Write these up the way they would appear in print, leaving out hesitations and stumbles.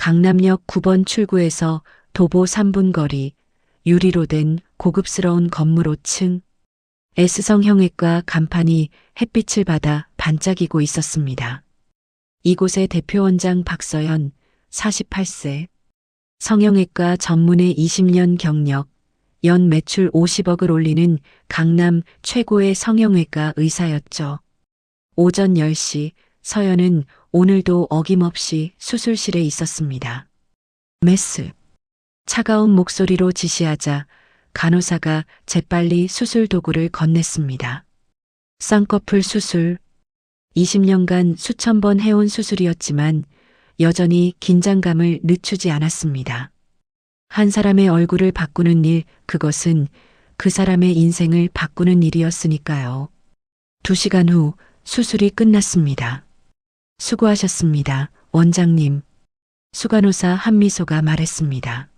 강남역 9번 출구에서 도보 3분 거리, 유리로 된 고급스러운 건물 5층, S성형외과 간판이 햇빛을 받아 반짝이고 있었습니다. 이곳의 대표 원장 박서연, 48세, 성형외과 전문의 20년 경력, 연 매출 50억을 올리는 강남 최고의 성형외과 의사였죠. 오전 10시 서연은 오늘도 어김없이 수술실에 있었습니다. 메스. 차가운 목소리로 지시하자 간호사가 재빨리 수술 도구를 건넸습니다. 쌍꺼풀 수술. 20년간 수천 번 해온 수술이었지만 여전히 긴장감을 늦추지 않았습니다. 한 사람의 얼굴을 바꾸는 일, 그것은 그 사람의 인생을 바꾸는 일이었으니까요. 2시간 후 수술이 끝났습니다. 수고하셨습니다, 원장님. 수간호사 한미소가 말했습니다.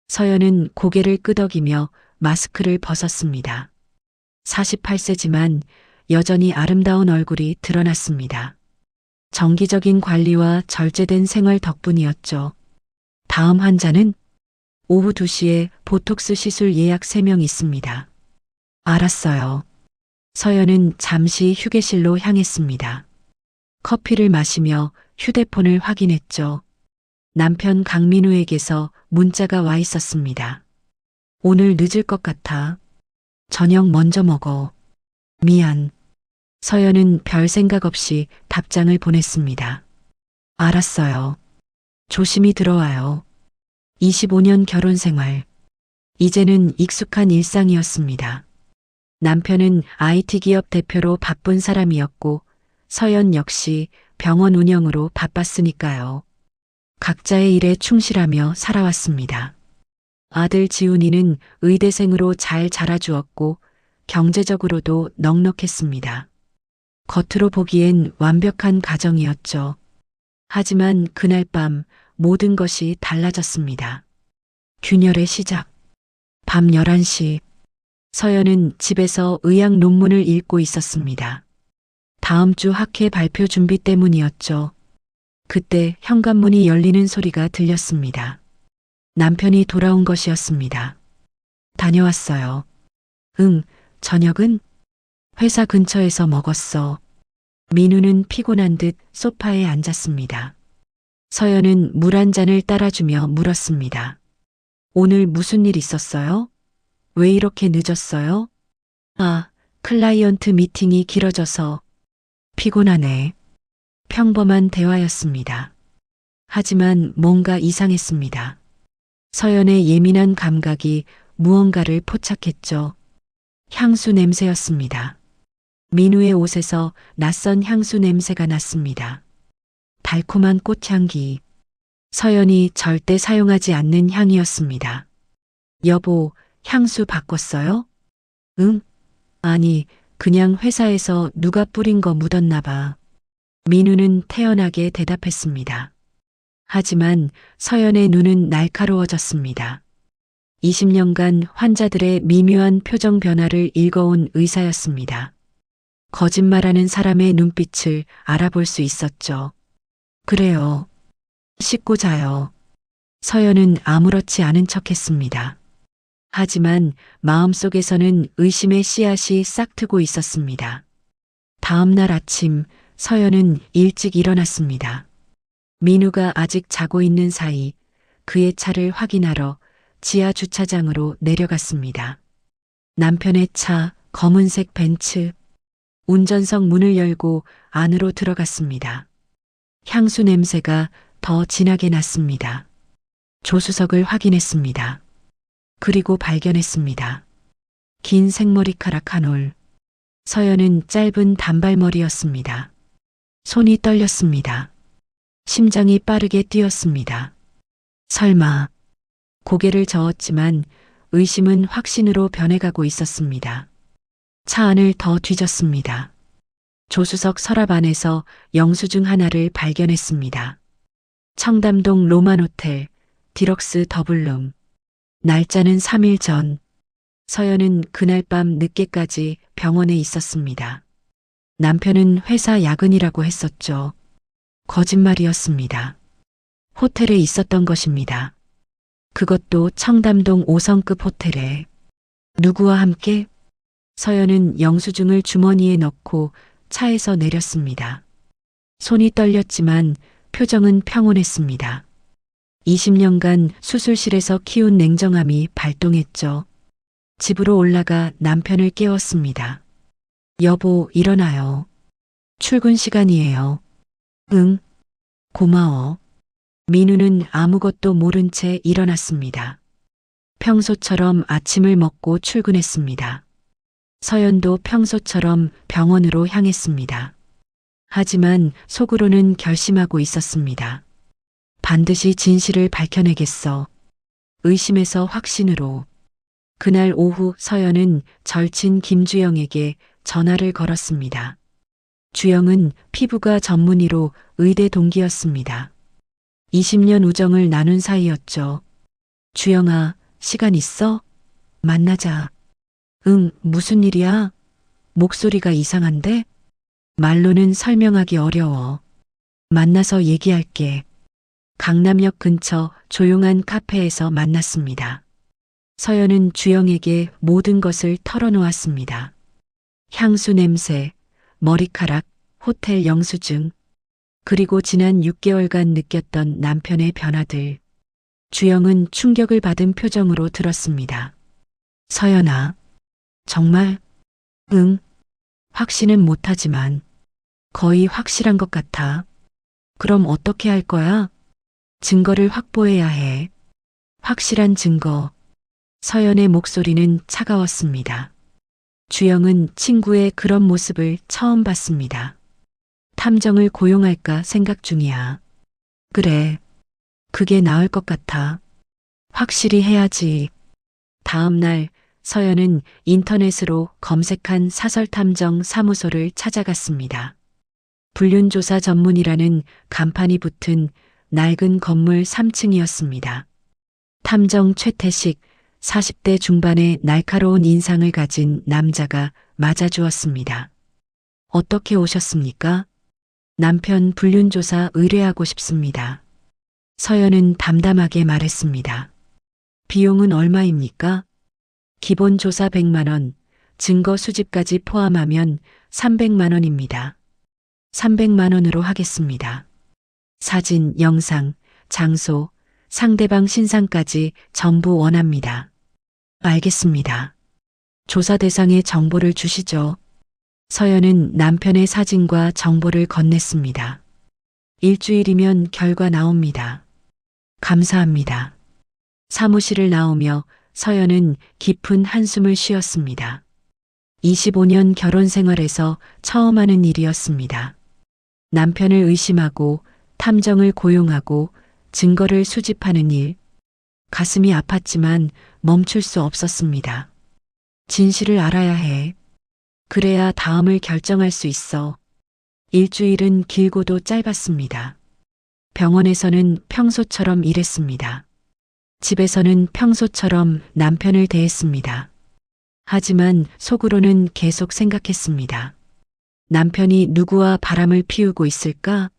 서연은 고개를 끄덕이며 마스크를 벗었습니다. 48세지만 여전히 아름다운 얼굴이 드러났습니다. 정기적인 관리와 절제된 생활 덕분이었죠. 다음 환자는 오후 2시에 보톡스 시술 예약 3명 있습니다. 알았어요. 서연은 잠시 휴게실로 향했습니다. 커피를 마시며 휴대폰을 확인했죠. 남편 강민우에게서 문자가 와 있었습니다. 오늘 늦을 것 같아. 저녁 먼저 먹어. 미안. 서연은 별 생각 없이 답장을 보냈습니다. 알았어요. 조심히 들어와요. 25년 결혼 생활. 이제는 익숙한 일상이었습니다. 남편은 IT 기업 대표로 바쁜 사람이었고 서연 역시 병원 운영으로 바빴으니까요. 각자의 일에 충실하며 살아왔습니다. 아들 지훈이는 의대생으로 잘 자라주었고 경제적으로도 넉넉했습니다. 겉으로 보기엔 완벽한 가정이었죠. 하지만 그날 밤 모든 것이 달라졌습니다. 균열의 시작. 밤 11시. 서연은 집에서 의학 논문을 읽고 있었습니다. 다음 주 학회 발표 준비 때문이었죠. 그때 현관문이 열리는 소리가 들렸습니다. 남편이 돌아온 것이었습니다. 다녀왔어요. 응, 저녁은? 회사 근처에서 먹었어. 민우는 피곤한 듯 소파에 앉았습니다. 서연은 물 한 잔을 따라주며 물었습니다. 오늘 무슨 일 있었어요? 왜 이렇게 늦었어요? 아, 클라이언트 미팅이 길어져서. 피곤하네. 평범한 대화였습니다. 하지만 뭔가 이상했습니다. 서연의 예민한 감각이 무언가를 포착했죠. 향수 냄새였습니다. 민우의 옷에서 낯선 향수 냄새가 났습니다. 달콤한 꽃향기. 서연이 절대 사용하지 않는 향이었습니다. 여보, 향수 바꿨어요? 응? 아니, 그냥 회사에서 누가 뿌린 거 묻었나 봐. 민우는 태연하게 대답했습니다. 하지만 서연의 눈은 날카로워졌습니다. 20년간 환자들의 미묘한 표정 변화를 읽어온 의사였습니다. 거짓말하는 사람의 눈빛을 알아볼 수 있었죠. 그래요. 씻고 자요. 서연은 아무렇지 않은 척했습니다. 하지만 마음속에서는 의심의 씨앗이 싹트고 있었습니다. 다음 날 아침 서연은 일찍 일어났습니다. 민우가 아직 자고 있는 사이 그의 차를 확인하러 지하 주차장으로 내려갔습니다. 남편의 차, 검은색 벤츠. 운전석 문을 열고 안으로 들어갔습니다. 향수 냄새가 더 진하게 났습니다. 조수석을 확인했습니다. 그리고 발견했습니다. 긴 생머리카락 한 올. 서연은 짧은 단발머리였습니다. 손이 떨렸습니다. 심장이 빠르게 뛰었습니다. 설마. 고개를 저었지만 의심은 확신으로 변해가고 있었습니다. 차 안을 더 뒤졌습니다. 조수석 서랍 안에서 영수증 하나를 발견했습니다. 청담동 로만호텔, 디럭스 더블룸. 날짜는 3일 전. 서연은 그날 밤 늦게까지 병원에 있었습니다. 남편은 회사 야근이라고 했었죠. 거짓말이었습니다. 호텔에 있었던 것입니다. 그것도 청담동 5성급 호텔에. 누구와 함께? 서연은 영수증을 주머니에 넣고 차에서 내렸습니다. 손이 떨렸지만 표정은 평온했습니다. 20년간 수술실에서 키운 냉정함이 발동했죠. 집으로 올라가 남편을 깨웠습니다. 여보, 일어나요. 출근 시간이에요. 응, 고마워. 민우는 아무것도 모른 채 일어났습니다. 평소처럼 아침을 먹고 출근했습니다. 서연도 평소처럼 병원으로 향했습니다. 하지만 속으로는 결심하고 있었습니다. 반드시 진실을 밝혀내겠어. 의심에서 확신으로. 그날 오후 서연은 절친 김주영에게 전화를 걸었습니다. 주영은 피부과 전문의로 의대 동기였습니다. 20년 우정을 나눈 사이였죠. 주영아, 시간 있어? 만나자. 응, 무슨 일이야? 목소리가 이상한데? 말로는 설명하기 어려워. 만나서 얘기할게. 강남역 근처 조용한 카페에서 만났습니다. 서연은 주영에게 모든 것을 털어놓았습니다. 향수 냄새, 머리카락, 호텔 영수증, 그리고 지난 6개월간 느꼈던 남편의 변화들. 주영은 충격을 받은 표정으로 들었습니다. 서연아, 정말? 응, 확신은 못하지만 거의 확실한 것 같아. 그럼 어떻게 할 거야? 증거를 확보해야 해. 확실한 증거. 서연의 목소리는 차가웠습니다. 주영은 친구의 그런 모습을 처음 봤습니다. 탐정을 고용할까 생각 중이야. 그래. 그게 나을 것 같아. 확실히 해야지. 다음 날 서연은 인터넷으로 검색한 사설탐정 사무소를 찾아갔습니다. 불륜조사 전문이라는 간판이 붙은 낡은 건물 3층이었습니다. 탐정 최태식, 40대 중반의 날카로운 인상을 가진 남자가 맞아주었습니다. 어떻게 오셨습니까? 남편 불륜조사 의뢰하고 싶습니다. 서연은 담담하게 말했습니다. 비용은 얼마입니까? 기본 조사 100만 원, 증거 수집까지 포함하면 300만 원입니다. 300만 원으로 하겠습니다. 사진, 영상, 장소, 상대방 신상까지 전부 원합니다. 알겠습니다. 조사 대상의 정보를 주시죠. 서연은 남편의 사진과 정보를 건넸습니다. 일주일이면 결과 나옵니다. 감사합니다. 사무실을 나오며 서연은 깊은 한숨을 쉬었습니다. 25년 결혼 생활에서 처음 하는 일이었습니다. 남편을 의심하고 탐정을 고용하고 증거를 수집하는 일. 가슴이 아팠지만 멈출 수 없었습니다. 진실을 알아야 해. 그래야 다음을 결정할 수 있어. 일주일은 길고도 짧았습니다. 병원에서는 평소처럼 일했습니다. 집에서는 평소처럼 남편을 대했습니다. 하지만 속으로는 계속 생각했습니다. 남편이 누구와 바람을 피우고 있을까?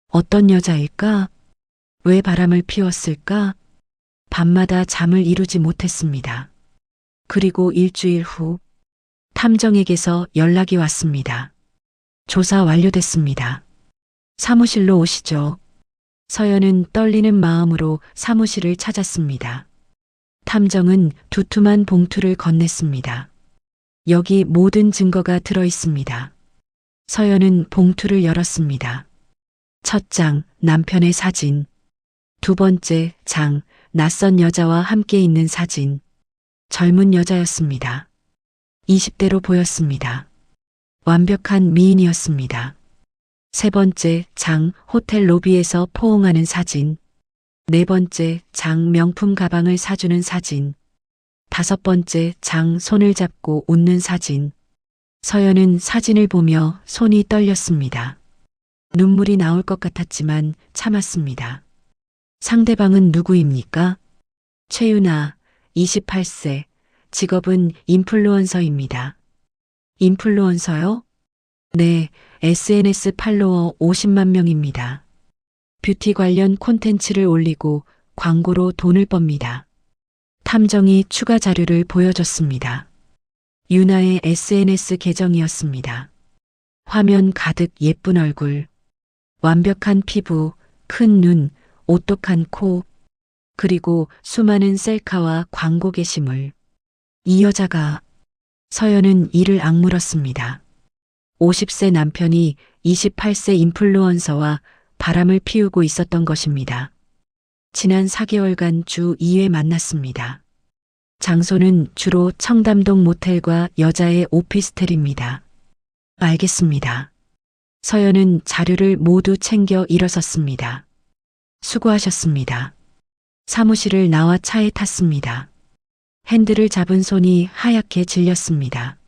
어떤 여자일까? 왜 바람을 피웠을까? 밤마다 잠을 이루지 못했습니다. 그리고 일주일 후 탐정에게서 연락이 왔습니다. 조사 완료됐습니다. 사무실로 오시죠. 서연은 떨리는 마음으로 사무실을 찾았습니다. 탐정은 두툼한 봉투를 건넸습니다. 여기 모든 증거가 들어 있습니다. 서연은 봉투를 열었습니다. 첫 장, 남편의 사진. 두 번째 장, 낯선 여자와 함께 있는 사진. 젊은 여자였습니다. 20대로 보였습니다. 완벽한 미인이었습니다. 세 번째 장, 호텔 로비에서 포옹하는 사진. 네 번째 장, 명품 가방을 사주는 사진. 다섯 번째 장, 손을 잡고 웃는 사진. 서연은 사진을 보며 손이 떨렸습니다. 눈물이 나올 것 같았지만 참았습니다. 상대방은 누구입니까? 최윤아, 28세, 직업은 인플루언서입니다. 인플루언서요? 네, SNS 팔로워 50만 명입니다. 뷰티 관련 콘텐츠를 올리고 광고로 돈을 멉니다. 탐정이 추가 자료를 보여줬습니다. 유나의 SNS 계정이었습니다. 화면 가득 예쁜 얼굴, 완벽한 피부, 큰 눈, 오똑한 코, 그리고 수많은 셀카와 광고 게시물. 이 여자가 서연은 이를 악물었습니다. 50세 남편이 28세 인플루언서와 바람을 피우고 있었던 것입니다. 지난 4개월간 주 2회 만났습니다. 장소는 주로 청담동 모텔과 여자의 오피스텔입니다. 알겠습니다. 서연은 자료를 모두 챙겨 일어섰습니다. 수고하셨습니다. 사무실을 나와 차에 탔습니다. 핸들을 잡은 손이 하얗게 질렸습니다.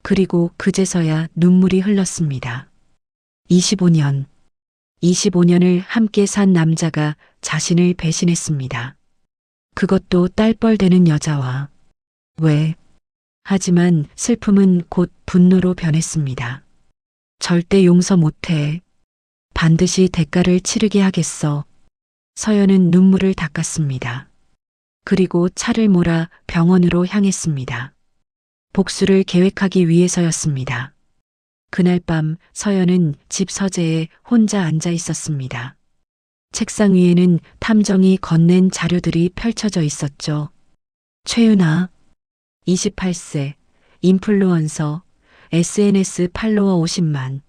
그리고 그제서야 눈물이 흘렀습니다. 25년을 함께 산 남자가 자신을 배신했습니다. 그것도 딸뻘 되는 여자와. 왜? 하지만 슬픔은 곧 분노로 변했습니다. 절대 용서 못해. 반드시 대가를 치르게 하겠어. 서연은 눈물을 닦았습니다. 그리고 차를 몰아 병원으로 향했습니다. 복수를 계획하기 위해서였습니다. 그날 밤 서연은 집 서재에 혼자 앉아 있었습니다. 책상 위에는 탐정이 건넨 자료들이 펼쳐져 있었죠. 최윤아, 28세, 인플루언서, SNS 팔로워 50만.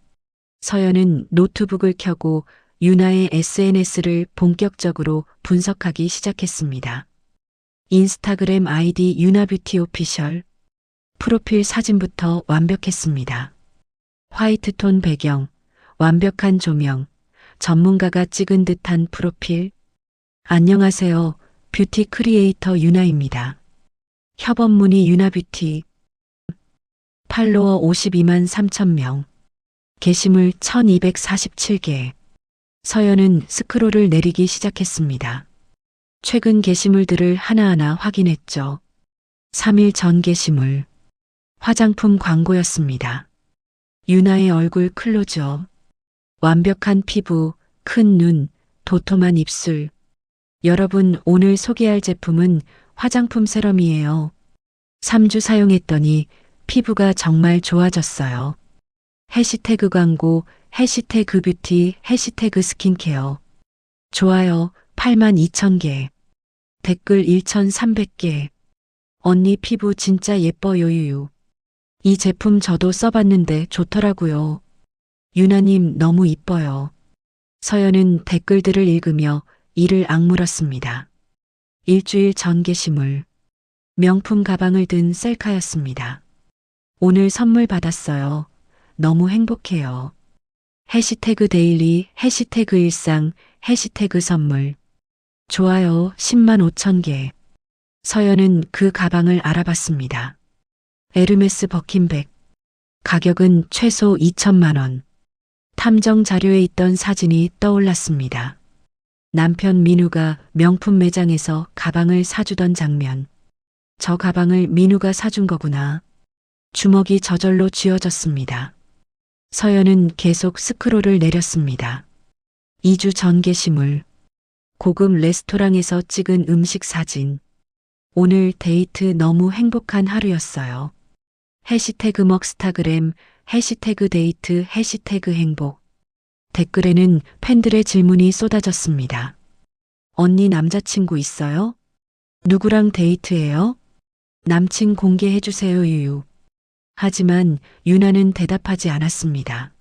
서연은 노트북을 켜고 유나의 SNS를 본격적으로 분석하기 시작했습니다. 인스타그램 아이디 유나뷰티 오피셜. 프로필 사진부터 완벽했습니다. 화이트톤 배경, 완벽한 조명, 전문가가 찍은 듯한 프로필. 안녕하세요. 뷰티 크리에이터 유나입니다. 협업문의 유나뷰티. 팔로워 52만 3천 명. 게시물 1247개. 서연은 스크롤을 내리기 시작했습니다. 최근 게시물들을 하나하나 확인했죠. 3일 전 게시물. 화장품 광고였습니다. 유나의 얼굴 클로즈업. 완벽한 피부, 큰 눈, 도톰한 입술. 여러분, 오늘 소개할 제품은 화장품 세럼이에요. 3주 사용했더니 피부가 정말 좋아졌어요. 해시태그 광고, 해시태그 뷰티, 해시태그 스킨케어. 좋아요 82,000개. 댓글 1,300개. 언니 피부 진짜 예뻐요 유유. 이 제품 저도 써봤는데 좋더라고요. 유나님 너무 이뻐요. 서연은 댓글들을 읽으며 이를 악물었습니다. 일주일 전 게시물. 명품 가방을 든 셀카였습니다. 오늘 선물 받았어요. 너무 행복해요. 해시태그 데일리, 해시태그 일상, 해시태그 선물. 좋아요 10만 5천 개. 서연은 그 가방을 알아봤습니다. 에르메스 버킨백. 가격은 최소 2천만 원. 탐정 자료에 있던 사진이 떠올랐습니다. 남편 민우가 명품 매장에서 가방을 사주던 장면. 저 가방을 민우가 사준 거구나. 주먹이 저절로 쥐어졌습니다. 서연은 계속 스크롤을 내렸습니다. 2주 전 게시물. 고급 레스토랑에서 찍은 음식 사진. 오늘 데이트 너무 행복한 하루였어요. 해시태그 먹스타그램, 해시태그 데이트, 해시태그 행복. 댓글에는 팬들의 질문이 쏟아졌습니다. 언니 남자친구 있어요? 누구랑 데이트해요? 남친 공개해주세요 유유. 하지만 유나는 대답하지 않았습니다.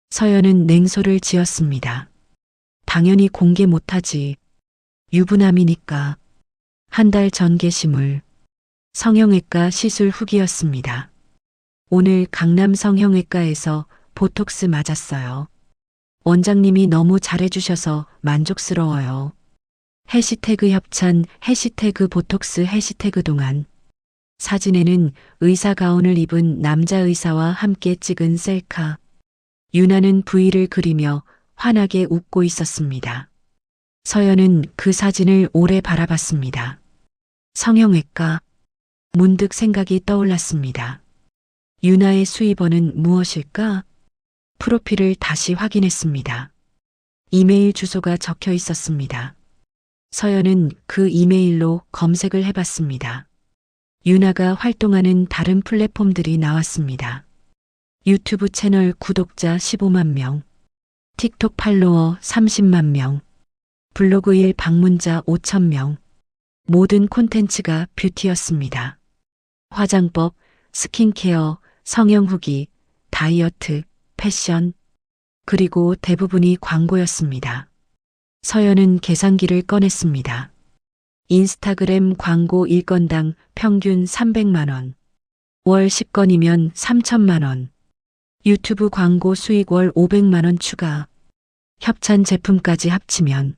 서연은 냉소를 지었습니다. 당연히 공개 못하지. 유부남이니까. 한 달 전 게시물. 성형외과 시술 후기였습니다. 오늘 강남 성형외과에서 보톡스 맞았어요. 원장님이 너무 잘해주셔서 만족스러워요. 해시태그 협찬, 해시태그 보톡스, 해시태그 동안. 사진에는 의사 가운을 입은 남자 의사와 함께 찍은 셀카. 유나는 V를 그리며 환하게 웃고 있었습니다. 서연은 그 사진을 오래 바라봤습니다. 성형외과. 문득 생각이 떠올랐습니다. 유나의 수입원은 무엇일까? 프로필을 다시 확인했습니다. 이메일 주소가 적혀 있었습니다. 서연은 그 이메일로 검색을 해봤습니다. 유나가 활동하는 다른 플랫폼들이 나왔습니다. 유튜브 채널 구독자 15만 명, 틱톡 팔로워 30만 명, 블로그 일 방문자 5천 명, 모든 콘텐츠가 뷰티였습니다. 화장법, 스킨케어, 성형 후기, 다이어트, 패션, 그리고 대부분이 광고였습니다. 서연은 계산기를 꺼냈습니다. 인스타그램 광고 1건당 평균 300만 원, 월 10건이면 3천만 원, 유튜브 광고 수익 월 500만 원 추가, 협찬 제품까지 합치면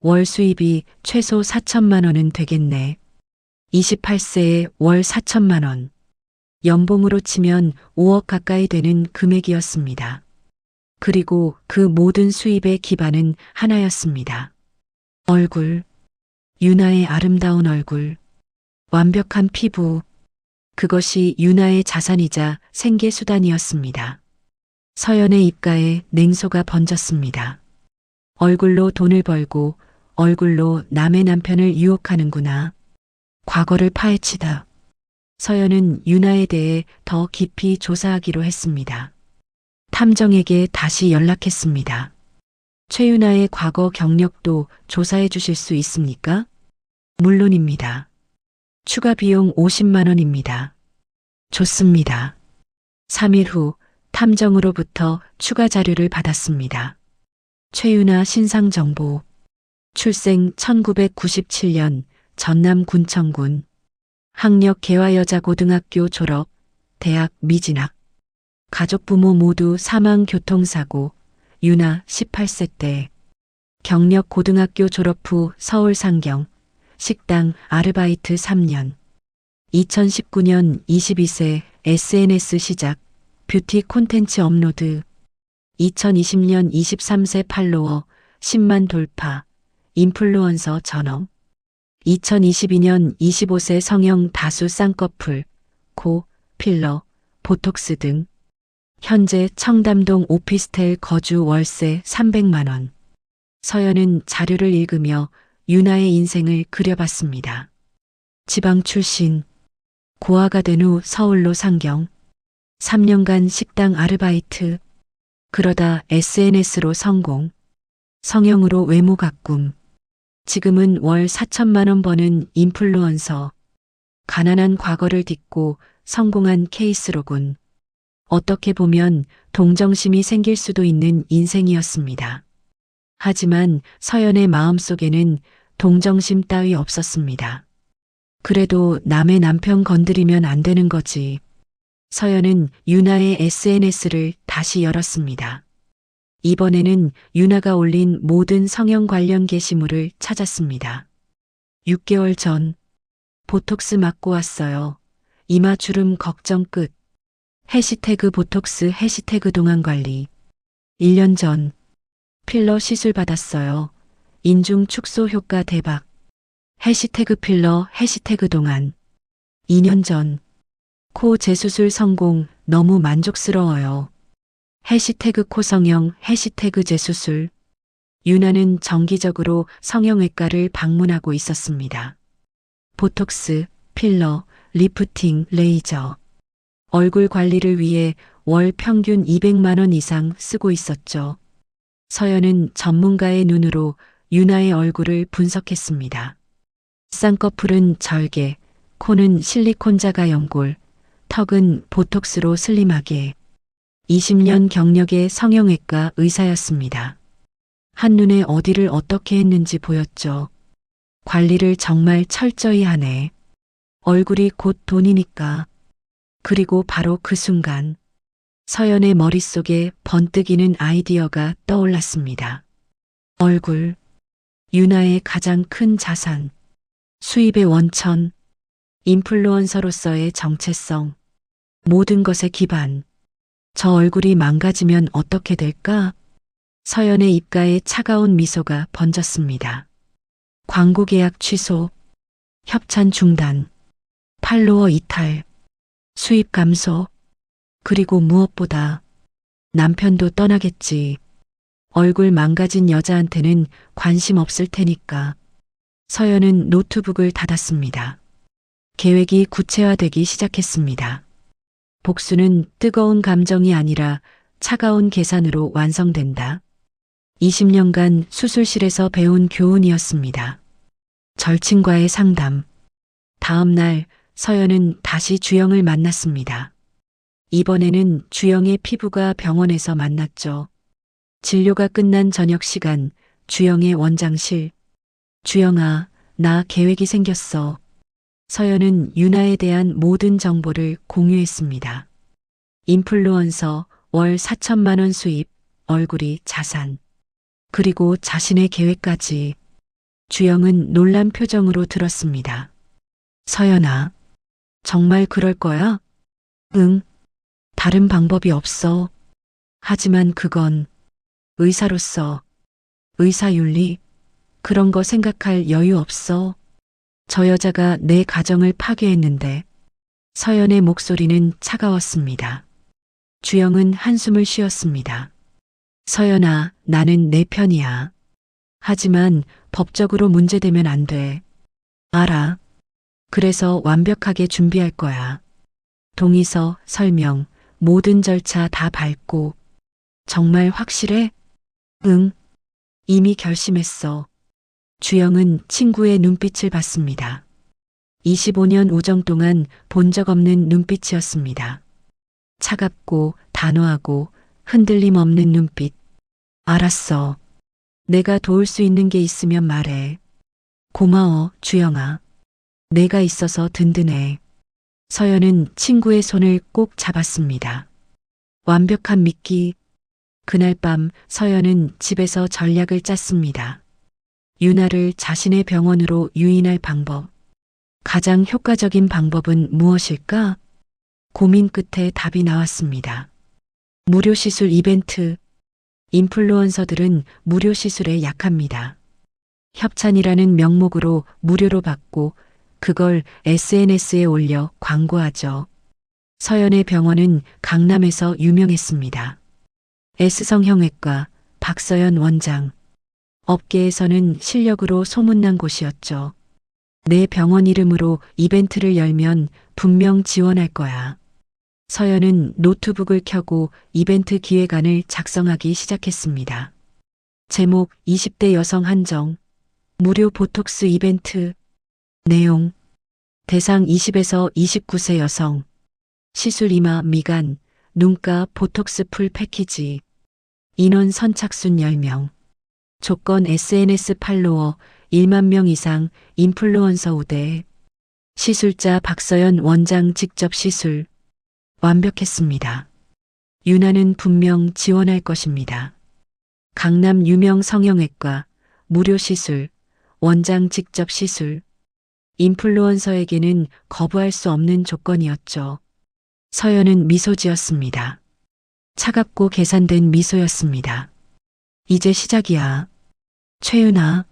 월 수입이 최소 4천만 원은 되겠네. 28세에 월 4천만 원, 연봉으로 치면 5억 가까이 되는 금액이었습니다. 그리고 그 모든 수입의 기반은 하나였습니다. 얼굴, 유나의 아름다운 얼굴, 완벽한 피부, 그것이 유나의 자산이자 생계수단이었습니다. 서연의 입가에 냉소가 번졌습니다. 얼굴로 돈을 벌고 얼굴로 남의 남편을 유혹하는구나. 과거를 파헤치다. 서연은 유나에 대해 더 깊이 조사하기로 했습니다. 탐정에게 다시 연락했습니다. 최유나의 과거 경력도 조사해 주실 수 있습니까? 물론입니다. 추가 비용 50만 원입니다. 좋습니다. 3일 후 탐정으로부터 추가 자료를 받았습니다. 최유나 신상 정보. 출생 1997년 전남 군청군. 학력 개화여자고등학교 졸업. 대학 미진학. 가족 부모 모두 사망 교통사고. 유나 18세 때. 경력 고등학교 졸업 후 서울 상경. 식당 아르바이트 3년. 2019년 22세 SNS 시작. 뷰티 콘텐츠 업로드. 2020년 23세 팔로워 10만 돌파. 인플루언서 전업. 2022년 25세 성형 다수 쌍꺼풀, 코, 필러, 보톡스 등. 현재 청담동 오피스텔 거주 월세 300만 원. 서연은 자료를 읽으며 유나의 인생을 그려봤습니다. 지방 출신, 고아가 된 후 서울로 상경, 3년간 식당 아르바이트, 그러다 SNS로 성공, 성형으로 외모 가꿈, 지금은 월 4천만 원 버는 인플루언서, 가난한 과거를 딛고 성공한 케이스로군. 어떻게 보면 동정심이 생길 수도 있는 인생이었습니다. 하지만 서연의 마음속에는 동정심 따위 없었습니다. 그래도 남의 남편 건드리면 안 되는 거지. 서연은 유나의 SNS를 다시 열었습니다. 이번에는 유나가 올린 모든 성형 관련 게시물을 찾았습니다. 6개월 전, 보톡스 맞고 왔어요. 이마 주름 걱정 끝. 해시태그 보톡스 해시태그 동안관리. 1년 전, 필러 시술 받았어요. 인중 축소 효과 대박. 해시태그 필러 해시태그 동안. 2년 전, 코 재수술 성공 너무 만족스러워요. 해시태그 코성형 해시태그 재수술. 유나는 정기적으로 성형외과를 방문하고 있었습니다. 보톡스, 필러, 리프팅, 레이저. 얼굴 관리를 위해 월 평균 200만 원 이상 쓰고 있었죠. 서연은 전문가의 눈으로 유나의 얼굴을 분석했습니다. 쌍꺼풀은 절개, 코는 실리콘 자가 연골, 턱은 보톡스로 슬림하게. 20년 경력의 성형외과 의사였습니다. 한눈에 어디를 어떻게 했는지 보였죠. 관리를 정말 철저히 하네. 얼굴이 곧 돈이니까. 그리고 바로 그 순간 서연의 머릿속에 번뜩이는 아이디어가 떠올랐습니다. 얼굴, 유나의 가장 큰 자산, 수입의 원천, 인플루언서로서의 정체성, 모든 것의 기반. 저 얼굴이 망가지면 어떻게 될까? 서연의 입가에 차가운 미소가 번졌습니다. 광고 계약 취소, 협찬 중단, 팔로워 이탈, 수입 감소, 그리고 무엇보다 남편도 떠나겠지. 얼굴 망가진 여자한테는 관심 없을 테니까. 서연은 노트북을 닫았습니다. 계획이 구체화되기 시작했습니다. 복수는 뜨거운 감정이 아니라 차가운 계산으로 완성된다. 20년간 수술실에서 배운 교훈이었습니다. 절친과의 상담. 다음 날 서연은 다시 주영을 만났습니다. 이번에는 주영의 피부가 병원에서 만났죠. 진료가 끝난 저녁 시간, 주영의 원장실. 주영아, 나 계획이 생겼어. 서연은 유나에 대한 모든 정보를 공유했습니다. 인플루언서, 월 4천만 원 수입, 얼굴이 자산. 그리고 자신의 계획까지. 주영은 놀란 표정으로 들었습니다. 서연아, 정말 그럴 거야? 응. 다른 방법이 없어. 하지만 그건 의사로서, 의사윤리, 그런 거 생각할 여유 없어. 저 여자가 내 가정을 파괴했는데. 서연의 목소리는 차가웠습니다. 주영은 한숨을 쉬었습니다. 서연아, 나는 내 편이야. 하지만 법적으로 문제되면 안 돼. 알아. 그래서 완벽하게 준비할 거야. 동의서, 설명, 모든 절차 다 밟고. 정말 확실해? 응. 이미 결심했어. 주영은 친구의 눈빛을 봤습니다. 25년 우정 동안 본 적 없는 눈빛이었습니다. 차갑고 단호하고 흔들림 없는 눈빛. 알았어. 내가 도울 수 있는 게 있으면 말해. 고마워, 주영아. 내가 있어서 든든해. 서연은 친구의 손을 꼭 잡았습니다. 완벽한 미끼. 그날 밤 서연은 집에서 전략을 짰습니다. 유나를 자신의 병원으로 유인할 방법. 가장 효과적인 방법은 무엇일까? 고민 끝에 답이 나왔습니다. 무료 시술 이벤트. 인플루언서들은 무료 시술에 약합니다. 협찬이라는 명목으로 무료로 받고 그걸 SNS에 올려 광고하죠. 서연의 병원은 강남에서 유명했습니다. S성형외과 박서연 원장. 업계에서는 실력으로 소문난 곳이었죠. 내 병원 이름으로 이벤트를 열면 분명 지원할 거야. 서연은 노트북을 켜고 이벤트 기획안을 작성하기 시작했습니다. 제목 20대 여성 한정. 무료 보톡스 이벤트. 내용. 대상 20에서 29세 여성. 시술 이마 미간, 눈가 보톡스 풀 패키지. 인원 선착순 10명. 조건 SNS 팔로워 1만 명 이상 인플루언서 우대. 시술자 박서연 원장 직접 시술. 완벽했습니다. 유나는 분명 지원할 것입니다. 강남 유명 성형외과, 무료 시술, 원장 직접 시술. 인플루언서에게는 거부할 수 없는 조건이었죠. 서연은 미소 지었습니다. 차갑고 계산된 미소였습니다. 이제 시작이야. 최윤아.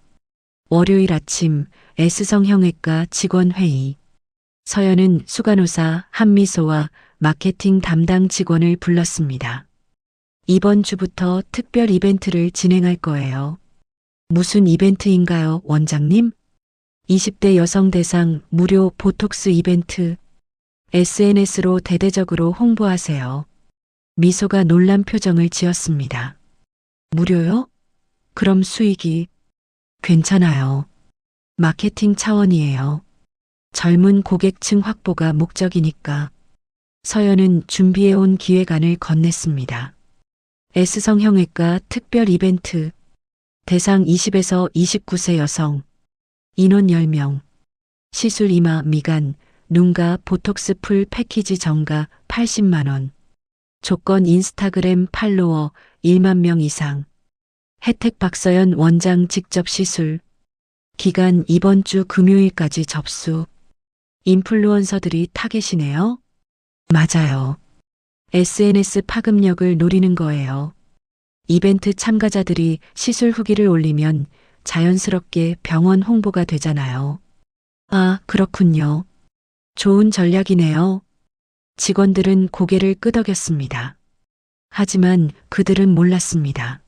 월요일 아침 S성형외과 직원회의. 서연은 수간호사 한미소와 마케팅 담당 직원을 불렀습니다. 이번 주부터 특별 이벤트를 진행할 거예요. 무슨 이벤트인가요, 원장님? 20대 여성 대상 무료 보톡스 이벤트. SNS로 대대적으로 홍보하세요. 미소가 놀란 표정을 지었습니다. 무료요? 그럼 수익이? 괜찮아요. 마케팅 차원이에요. 젊은 고객층 확보가 목적이니까. 서연은 준비해온 기획안을 건넸습니다. S성형외과 특별 이벤트. 대상 20에서 29세 여성. 인원 10명. 시술 이마 미간, 눈가 보톡스 풀 패키지 정가 80만 원. 조건 인스타그램 팔로워 1만 명 이상. 혜택 박서연 원장 직접 시술. 기간 이번 주 금요일까지 접수. 인플루언서들이 타겟이네요. 맞아요. SNS 파급력을 노리는 거예요. 이벤트 참가자들이 시술 후기를 올리면 자연스럽게 병원 홍보가 되잖아요. 아, 그렇군요. 좋은 전략이네요. 직원들은 고개를 끄덕였습니다. 하지만 그들은 몰랐습니다.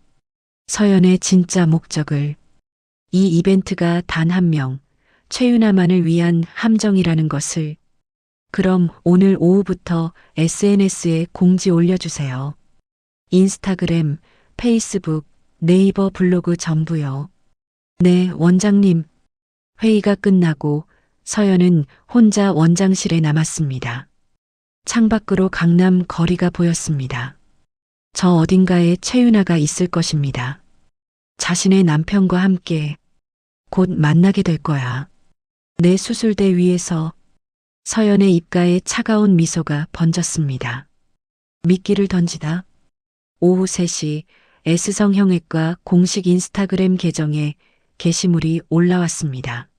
서연의 진짜 목적을. 이 이벤트가 단 한 명, 최윤아만을 위한 함정이라는 것을. 그럼 오늘 오후부터 SNS에 공지 올려주세요. 인스타그램, 페이스북, 네이버 블로그 전부요. 네, 원장님. 회의가 끝나고 서연은 혼자 원장실에 남았습니다. 창밖으로 강남 거리가 보였습니다. 저 어딘가에 최윤아가 있을 것입니다. 자신의 남편과 함께 곧 만나게 될 거야. 내 수술대 위에서 서연의 입가에 차가운 미소가 번졌습니다. 미끼를 던지다. 오후 3시 S성형외과 공식 인스타그램 계정에 게시물이 올라왔습니다.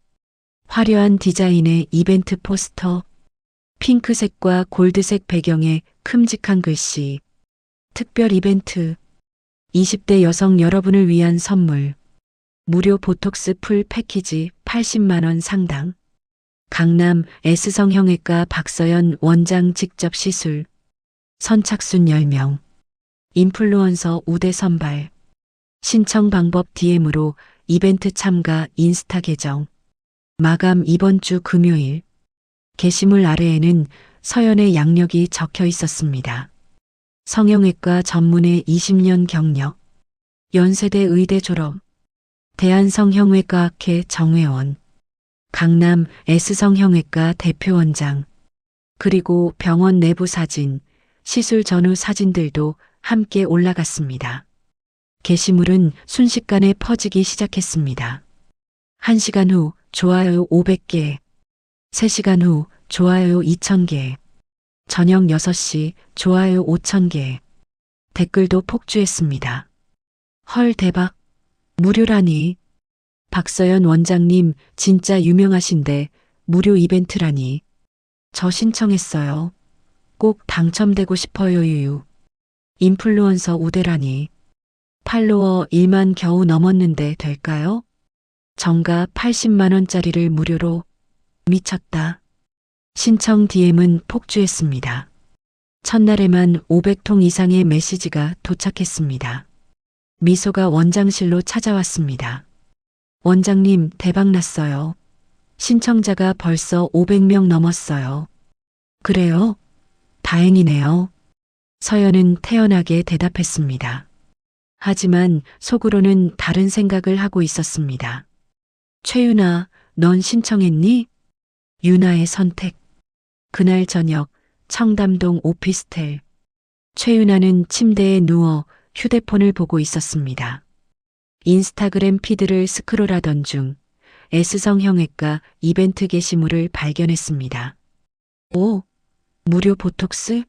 화려한 디자인의 이벤트 포스터, 핑크색과 골드색 배경에 큼직한 글씨, 특별 이벤트, 20대 여성 여러분을 위한 선물, 무료 보톡스 풀 패키지 80만 원 상당, 강남 S성형외과 박서연 원장 직접 시술, 선착순 10명, 인플루언서 우대 선발, 신청 방법 DM으로 이벤트 참가 인스타 계정, 마감 이번 주 금요일. 게시물 아래에는 서연의 양력이 적혀 있었습니다. 성형외과 전문의 20년 경력, 연세대 의대 졸업, 대한성형외과학회 정회원, 강남 S성형외과 대표원장, 그리고 병원 내부 사진, 시술 전후 사진들도 함께 올라갔습니다. 게시물은 순식간에 퍼지기 시작했습니다. 1시간 후 좋아요 500개, 3시간 후 좋아요 2000개, 저녁 6시 좋아요 5000개, 댓글도 폭주했습니다. 헐 대박, 무료라니. 박서연 원장님 진짜 유명하신데 무료 이벤트라니. 저 신청했어요. 꼭 당첨되고 싶어요 유유. 인플루언서 우대라니. 팔로워 1만 겨우 넘었는데 될까요? 정가 80만 원짜리를 무료로. 미쳤다. 신청 DM은 폭주했습니다. 첫날에만 500통 이상의 메시지가 도착했습니다. 미소가 원장실로 찾아왔습니다. 원장님 대박났어요. 신청자가 벌써 500명 넘었어요. 그래요? 다행이네요. 서연은 태연하게 대답했습니다. 하지만 속으로는 다른 생각을 하고 있었습니다. 최윤아, 넌 신청했니? 윤아의 선택. 그날 저녁 청담동 오피스텔. 최윤아는 침대에 누워 휴대폰을 보고 있었습니다. 인스타그램 피드를 스크롤하던 중 S성형외과 이벤트 게시물을 발견했습니다. 오, 무료 보톡스?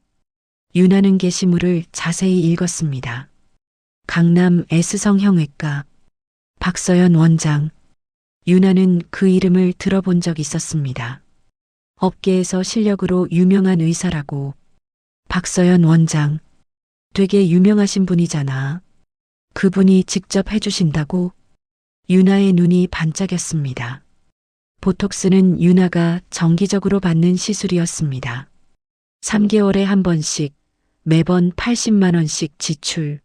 윤아는 게시물을 자세히 읽었습니다. 강남 S성형외과 박서연 원장. 윤아는 그 이름을 들어본 적 있었습니다. 업계에서 실력으로 유명한 의사라고. 박서연 원장. 되게 유명하신 분이잖아. 그분이 직접 해주신다고? 윤아의 눈이 반짝였습니다. 보톡스는 윤아가 정기적으로 받는 시술이었습니다. 3개월에 한 번씩, 매번 80만 원씩 지출.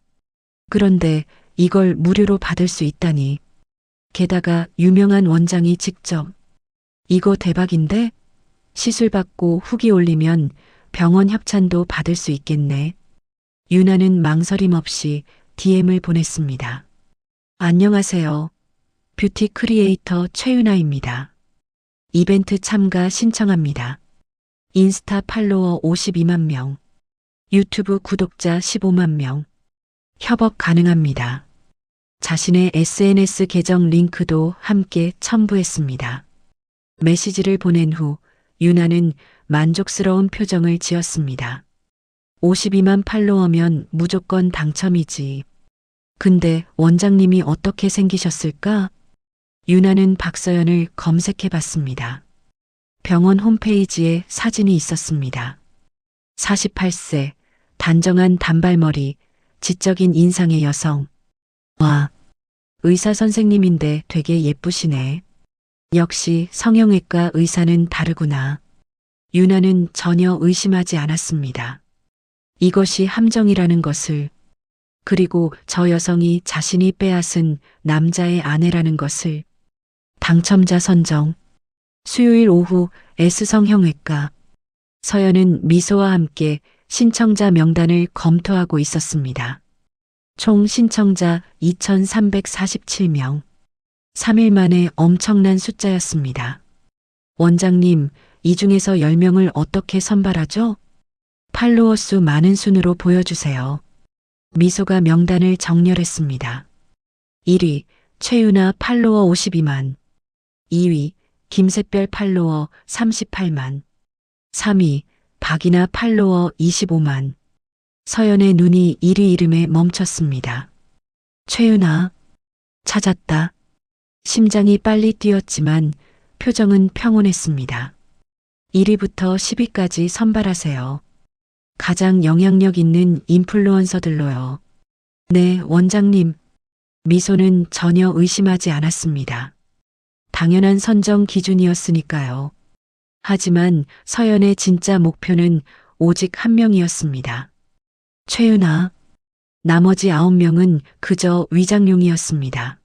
그런데 이걸 무료로 받을 수 있다니. 게다가 유명한 원장이 직접. 이거 대박인데? 시술 받고 후기 올리면 병원 협찬도 받을 수 있겠네. 윤아는 망설임 없이 DM을 보냈습니다. 안녕하세요. 뷰티 크리에이터 최윤아입니다. 이벤트 참가 신청합니다. 인스타 팔로워 52만 명. 유튜브 구독자 15만 명. 협업 가능합니다. 자신의 SNS 계정 링크도 함께 첨부했습니다. 메시지를 보낸 후 윤아는 만족스러운 표정을 지었습니다. 52만 팔로워면 무조건 당첨이지. 근데 원장님이 어떻게 생기셨을까? 윤아는 박서연을 검색해 봤습니다. 병원 홈페이지에 사진이 있었습니다. 48세, 단정한 단발머리, 지적인 인상의 여성. 와, 의사 선생님인데 되게 예쁘시네. 역시 성형외과 의사는 다르구나. 윤아는 전혀 의심하지 않았습니다. 이것이 함정이라는 것을. 그리고 저 여성이 자신이 빼앗은 남자의 아내라는 것을. 당첨자 선정. 수요일 오후 S성형외과. 서연은 미소와 함께 신청자 명단을 검토하고 있었습니다. 총 신청자 2,347명. 3일 만에 엄청난 숫자였습니다. 원장님, 이 중에서 10명을 어떻게 선발하죠? 팔로워 수 많은 순으로 보여주세요. 미소가 명단을 정렬했습니다. 1위 최윤아 팔로워 52만. 2위 김샛별 팔로워 38만. 3위 박이나 팔로워 25만. 서연의 눈이 1위 이름에 멈췄습니다. 최윤아. 찾았다. 심장이 빨리 뛰었지만 표정은 평온했습니다. 1위부터 10위까지 선발하세요. 가장 영향력 있는 인플루언서들로요. 네, 원장님. 미소는 전혀 의심하지 않았습니다. 당연한 선정 기준이었으니까요. 하지만 서연의 진짜 목표는 오직 한 명이었습니다. 최윤아. 나머지 9명은 그저 위장용이었습니다.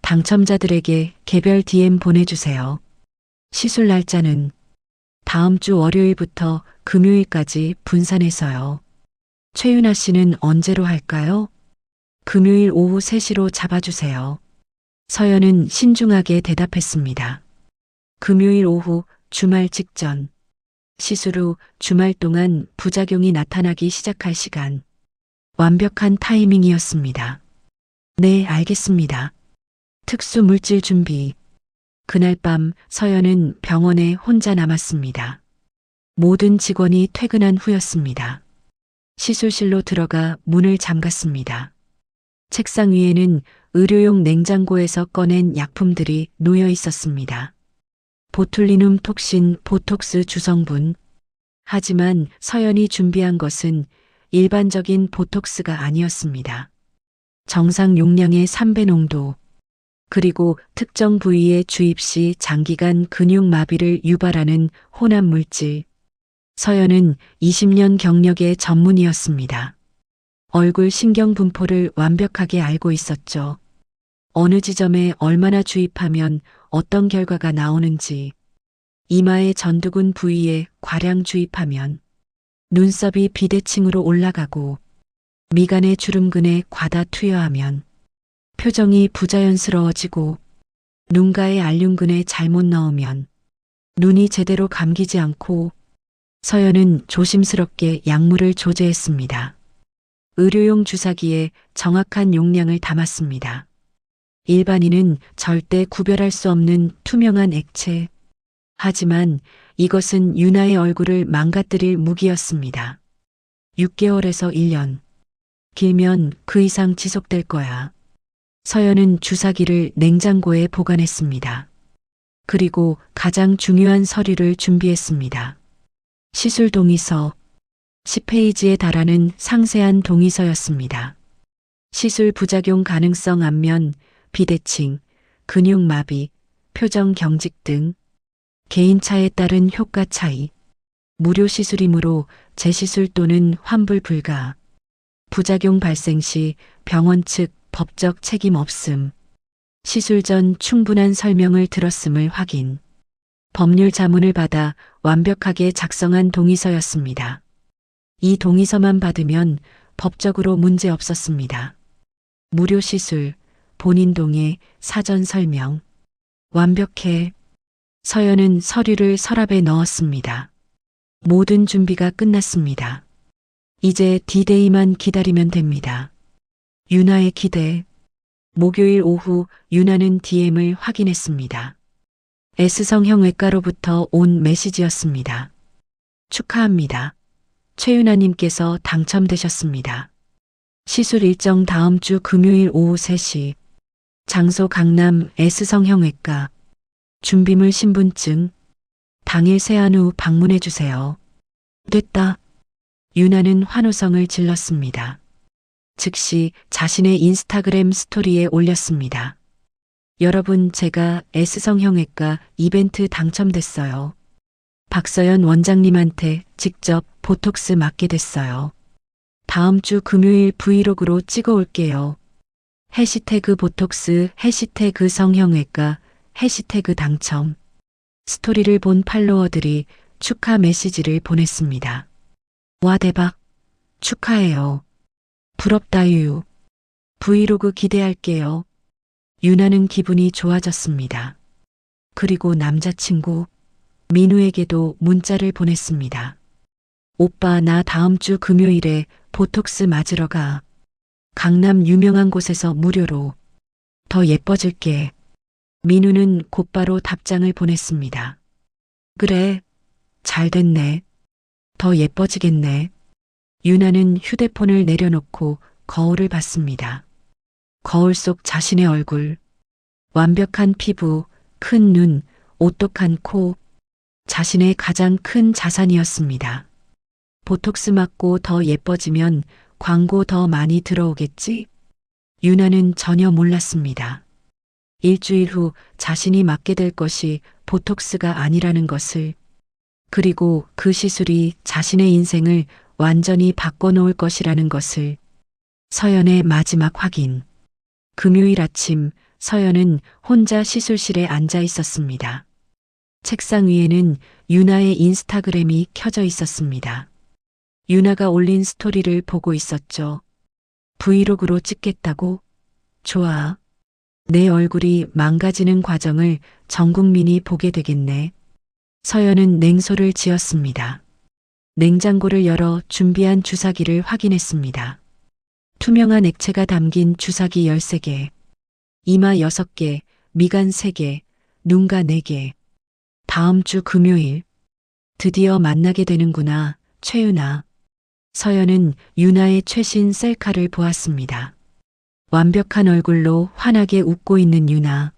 당첨자들에게 개별 DM 보내주세요. 시술 날짜는 다음 주 월요일부터 금요일까지 분산해서요. 최윤아 씨는 언제로 할까요? 금요일 오후 3시로 잡아주세요. 서연은 신중하게 대답했습니다. 금요일 오후 주말 직전. 시술 후 주말 동안 부작용이 나타나기 시작할 시간. 완벽한 타이밍이었습니다. 네, 알겠습니다. 특수 물질 준비. 그날 밤 서연은 병원에 혼자 남았습니다. 모든 직원이 퇴근한 후였습니다. 시술실로 들어가 문을 잠갔습니다. 책상 위에는 의료용 냉장고에서 꺼낸 약품들이 놓여 있었습니다. 보툴리눔 톡신 보톡스 주성분. 하지만 서연이 준비한 것은 일반적인 보톡스가 아니었습니다. 정상 용량의 3배 농도. 그리고 특정 부위에 주입 시 장기간 근육 마비를 유발하는 혼합 물질. 서연은 20년 경력의 전문이었습니다. 얼굴 신경 분포를 완벽하게 알고 있었죠. 어느 지점에 얼마나 주입하면 어떤 결과가 나오는지, 이마의 전두근 부위에 과량 주입하면 눈썹이 비대칭으로 올라가고 미간의 주름근에 과다 투여하면 표정이 부자연스러워지고 눈가의 알륜근에 잘못 넣으면 눈이 제대로 감기지 않고. 서연은 조심스럽게 약물을 조제했습니다. 의료용 주사기에 정확한 용량을 담았습니다. 일반인은 절대 구별할 수 없는 투명한 액체. 하지만 이것은 유나의 얼굴을 망가뜨릴 무기였습니다. 6개월에서 1년. 길면 그 이상 지속될 거야. 서연은 주사기를 냉장고에 보관했습니다. 그리고 가장 중요한 서류를 준비했습니다. 시술 동의서. 10페이지에 달하는 상세한 동의서였습니다. 시술 부작용 가능성 안면, 비대칭, 근육마비, 표정 경직 등 개인차에 따른 효과 차이. 무료 시술이므로 재시술 또는 환불 불가. 부작용 발생 시 병원 측 법적 책임 없음. 시술 전 충분한 설명을 들었음을 확인. 법률 자문을 받아 완벽하게 작성한 동의서였습니다. 이 동의서만 받으면 법적으로 문제 없었습니다. 무료 시술, 본인 동의, 사전 설명. 완벽해. 서연은 서류를 서랍에 넣었습니다. 모든 준비가 끝났습니다. 이제 D-Day만 기다리면 됩니다. 유나의 기대. 목요일 오후 유나는 DM을 확인했습니다. S성형외과로부터 온 메시지였습니다. 축하합니다. 최윤아님께서 당첨되셨습니다. 시술 일정 다음 주 금요일 오후 3시. 장소 강남 S성형외과. 준비물 신분증. 당일 세안 후 방문해 주세요. 됐다. 유나는 환호성을 질렀습니다. 즉시 자신의 인스타그램 스토리에 올렸습니다. 여러분, 제가 S성형외과 이벤트 당첨됐어요. 박서연 원장님한테 직접 보톡스 맞게 됐어요. 다음 주 금요일 브이로그로 찍어 올게요. 해시태그 보톡스, 해시태그 성형외과, 해시태그 당첨. 스토리를 본 팔로워들이 축하 메시지를 보냈습니다. 와 대박. 축하해요. 부럽다 유. 브이로그 기대할게요. 유나는 기분이 좋아졌습니다. 그리고 남자친구 민우에게도 문자를 보냈습니다. 오빠 나 다음 주 금요일에 보톡스 맞으러 가. 강남 유명한 곳에서 무료로. 더 예뻐질게. 민우는 곧바로 답장을 보냈습니다. 그래. 잘 됐네. 더 예뻐지겠네. 유나는 휴대폰을 내려놓고 거울을 봤습니다. 거울 속 자신의 얼굴. 완벽한 피부, 큰 눈, 오똑한 코. 자신의 가장 큰 자산이었습니다. 보톡스 맞고 더 예뻐지면 광고 더 많이 들어오겠지? 유나는 전혀 몰랐습니다. 일주일 후 자신이 맞게 될 것이 보톡스가 아니라는 것을, 그리고 그 시술이 자신의 인생을 완전히 바꿔놓을 것이라는 것을. 서연의 마지막 확인. 금요일 아침 서연은 혼자 시술실에 앉아 있었습니다. 책상 위에는 유나의 인스타그램이 켜져 있었습니다. 유나가 올린 스토리를 보고 있었죠. 브이로그로 찍겠다고? 좋아. 내 얼굴이 망가지는 과정을 전 국민이 보게 되겠네. 서연은 냉소를 지었습니다. 냉장고를 열어 준비한 주사기를 확인했습니다. 투명한 액체가 담긴 주사기 13개, 이마 6개, 미간 3개, 눈가 4개. 다음 주 금요일. 드디어 만나게 되는구나, 최유나. 서연은 유나의 최신 셀카를 보았습니다. 완벽한 얼굴로 환하게 웃고 있는 유나.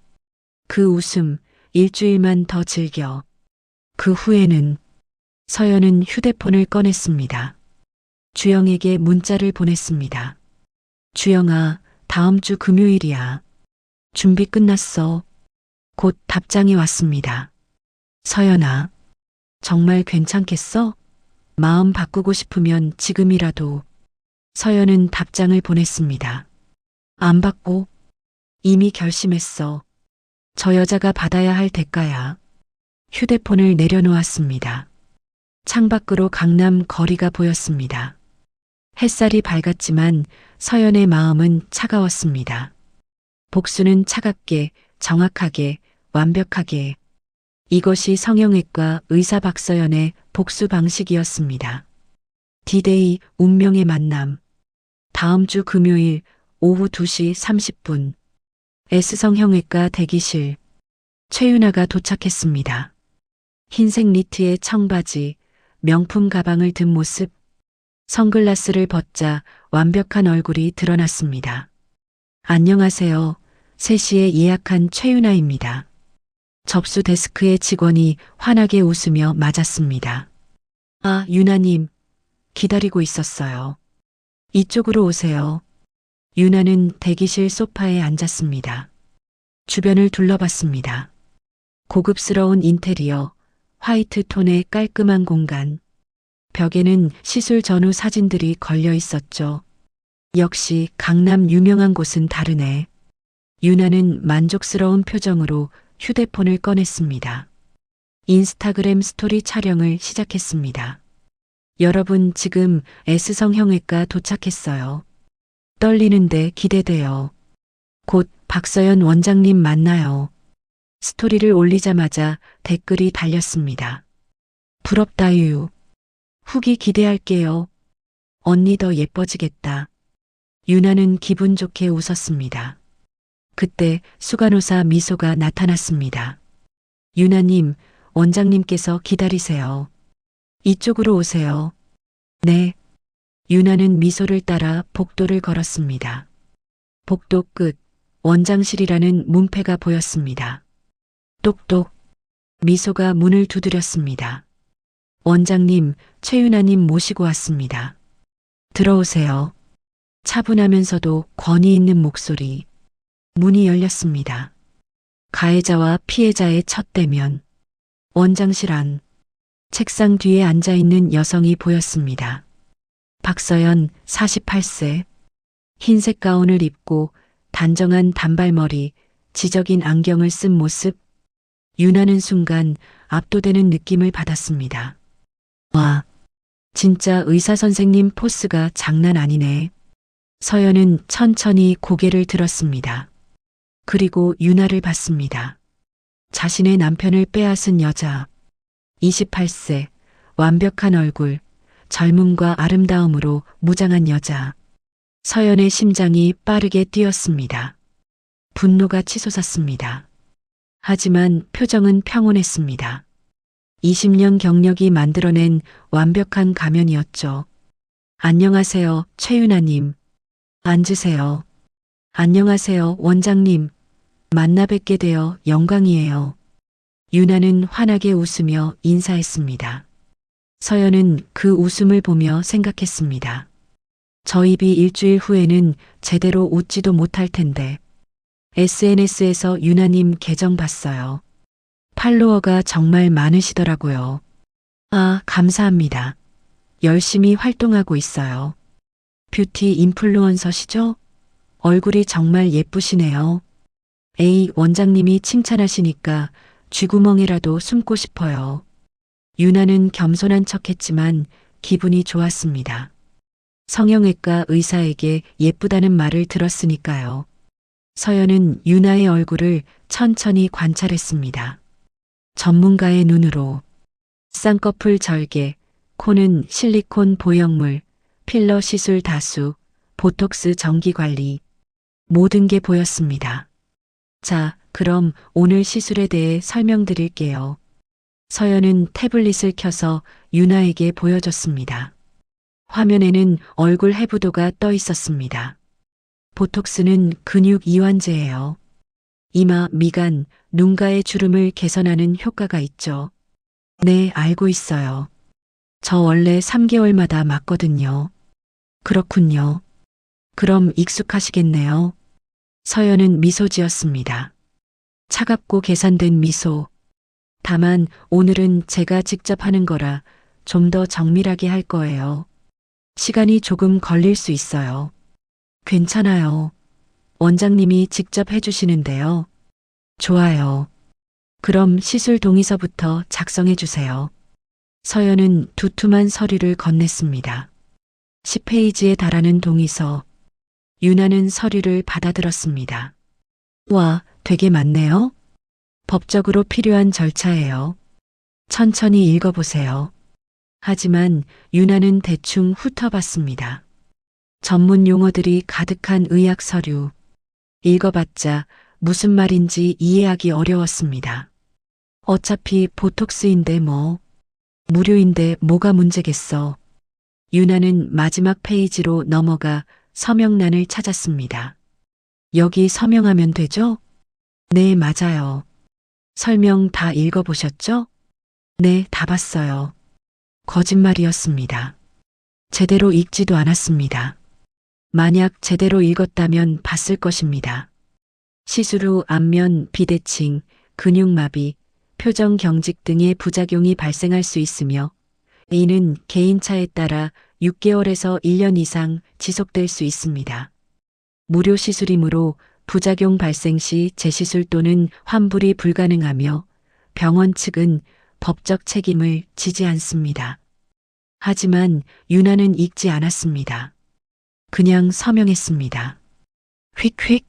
그 웃음, 일주일만 더 즐겨. 그 후에는. 서연은 휴대폰을 꺼냈습니다. 주영에게 문자를 보냈습니다. 주영아, 다음 주 금요일이야. 준비 끝났어. 곧 답장이 왔습니다. 서연아, 정말 괜찮겠어? 마음 바꾸고 싶으면 지금이라도. 서연은 답장을 보냈습니다. 안 받고. 이미 결심했어. 저 여자가 받아야 할 대가야. 휴대폰을 내려놓았습니다. 창밖으로 강남 거리가 보였습니다. 햇살이 밝았지만 서연의 마음은 차가웠습니다. 복수는 차갑게, 정확하게, 완벽하게. 이것이 성형외과 의사 박서연의 복수 방식이었습니다. 디데이 운명의 만남. 다음 주 금요일 오후 2시 30분. S성형외과 대기실. 최유나가 도착했습니다. 흰색 니트에 청바지, 명품 가방을 든 모습. 선글라스를 벗자 완벽한 얼굴이 드러났습니다. 안녕하세요. 3시에 예약한 최유나입니다. 접수 데스크의 직원이 환하게 웃으며 맞았습니다. 아, 유나님. 기다리고 있었어요. 이쪽으로 오세요. 유나는 대기실 소파에 앉았습니다. 주변을 둘러봤습니다. 고급스러운 인테리어, 화이트 톤의 깔끔한 공간. 벽에는 시술 전후 사진들이 걸려 있었죠. 역시 강남 유명한 곳은 다르네. 유나는 만족스러운 표정으로 휴대폰을 꺼냈습니다. 인스타그램 스토리 촬영을 시작했습니다. 여러분 지금 S성형외과 도착했어요. 떨리는데 기대돼요. 곧 박서연 원장님 만나요. 스토리를 올리자마자 댓글이 달렸습니다. 부럽다 유. 후기 기대할게요. 언니 더 예뻐지겠다. 유나는 기분 좋게 웃었습니다. 그때 수간호사 미소가 나타났습니다. 유나님, 원장님께서 기다리세요. 이쪽으로 오세요. 네. 유나는 미소를 따라 복도를 걸었습니다. 복도 끝, 원장실이라는 문패가 보였습니다. 똑똑. 미소가 문을 두드렸습니다. 원장님, 최유나님 모시고 왔습니다. 들어오세요. 차분하면서도 권위 있는 목소리. 문이 열렸습니다. 가해자와 피해자의 첫 대면. 원장실 안. 책상 뒤에 앉아있는 여성이 보였습니다. 박서연 48세. 흰색 가운을 입고 단정한 단발머리, 지적인 안경을 쓴 모습. 윤하는 순간 압도되는 느낌을 받았습니다. 와, 진짜 의사 선생님 포스가 장난 아니네. 서연은 천천히 고개를 들었습니다. 그리고 윤하를 봤습니다. 자신의 남편을 빼앗은 여자. 28세, 완벽한 얼굴, 젊음과 아름다움으로 무장한 여자. 서연의 심장이 빠르게 뛰었습니다. 분노가 치솟았습니다. 하지만 표정은 평온했습니다. 20년 경력이 만들어낸 완벽한 가면이었죠. 안녕하세요, 최윤아님. 앉으세요. 안녕하세요, 원장님. 만나 뵙게 되어 영광이에요. 윤아는 환하게 웃으며 인사했습니다. 서연은 그 웃음을 보며 생각했습니다. 저 입이 일주일 후에는 제대로 웃지도 못할 텐데. SNS에서 윤아님 계정 봤어요. 팔로워가 정말 많으시더라고요. 아, 감사합니다. 열심히 활동하고 있어요. 뷰티 인플루언서시죠? 얼굴이 정말 예쁘시네요. 에이, 원장님이 칭찬하시니까 쥐구멍이라도 숨고 싶어요. 윤아는 겸손한 척했지만 기분이 좋았습니다. 성형외과 의사에게 예쁘다는 말을 들었으니까요. 서연은 윤아의 얼굴을 천천히 관찰했습니다. 전문가의 눈으로. 쌍꺼풀 절개, 코는 실리콘 보형물, 필러 시술 다수, 보톡스 정기 관리. 모든 게 보였습니다. 자, 그럼 오늘 시술에 대해 설명드릴게요. 서연은 태블릿을 켜서 윤아에게 보여줬습니다. 화면에는 얼굴 해부도가 떠 있었습니다. 보톡스는 근육 이완제예요. 이마, 미간, 눈가의 주름을 개선하는 효과가 있죠. 네, 알고 있어요. 저 원래 3개월마다 맞거든요. 그렇군요. 그럼 익숙하시겠네요. 서연은 미소 지었습니다. 차갑고 계산된 미소. 다만 오늘은 제가 직접 하는 거라 좀 더 정밀하게 할 거예요. 시간이 조금 걸릴 수 있어요. 괜찮아요. 원장님이 직접 해주시는데요. 좋아요. 그럼 시술 동의서부터 작성해 주세요. 서연은 두툼한 서류를 건넸습니다. 10페이지에 달하는 동의서. 윤아는 서류를 받아들었습니다. 와, 되게 많네요. 법적으로 필요한 절차예요. 천천히 읽어보세요. 하지만 윤아는 대충 훑어봤습니다. 전문 용어들이 가득한 의학 서류. 읽어봤자 무슨 말인지 이해하기 어려웠습니다. 어차피 보톡스인데 뭐. 무료인데 뭐가 문제겠어. 윤아는 마지막 페이지로 넘어가 서명란을 찾았습니다. 여기 서명하면 되죠? 네, 맞아요. 설명 다 읽어보셨죠? 네, 다 봤어요. 거짓말이었습니다. 제대로 읽지도 않았습니다. 만약 제대로 읽었다면 봤을 것입니다. 시술 후 안면 비대칭, 근육마비, 표정 경직 등의 부작용이 발생할 수 있으며 이는 개인차에 따라 6개월에서 1년 이상 지속될 수 있습니다. 무료 시술이므로 부작용 발생 시 재시술 또는 환불이 불가능하며 병원 측은 법적 책임을 지지 않습니다. 하지만 윤아는 읽지 않았습니다. 그냥 서명했습니다. 휙휙.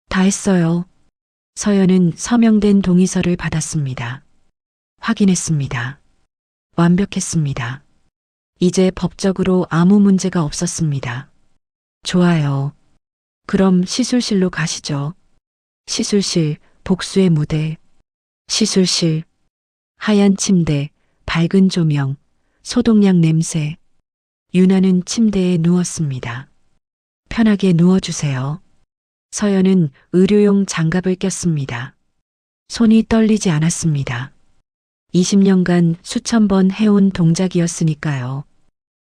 다 했어요. 서연은 서명된 동의서를 받았습니다. 확인했습니다. 완벽했습니다. 이제 법적으로 아무 문제가 없었습니다. 좋아요. 그럼 시술실로 가시죠. 시술실, 복수의 무대. 시술실. 하얀 침대, 밝은 조명, 소독약 냄새. 윤아는 침대에 누웠습니다. 편하게 누워주세요. 서연은 의료용 장갑을 꼈습니다. 손이 떨리지 않았습니다. 20년간 수천 번 해온 동작이었으니까요.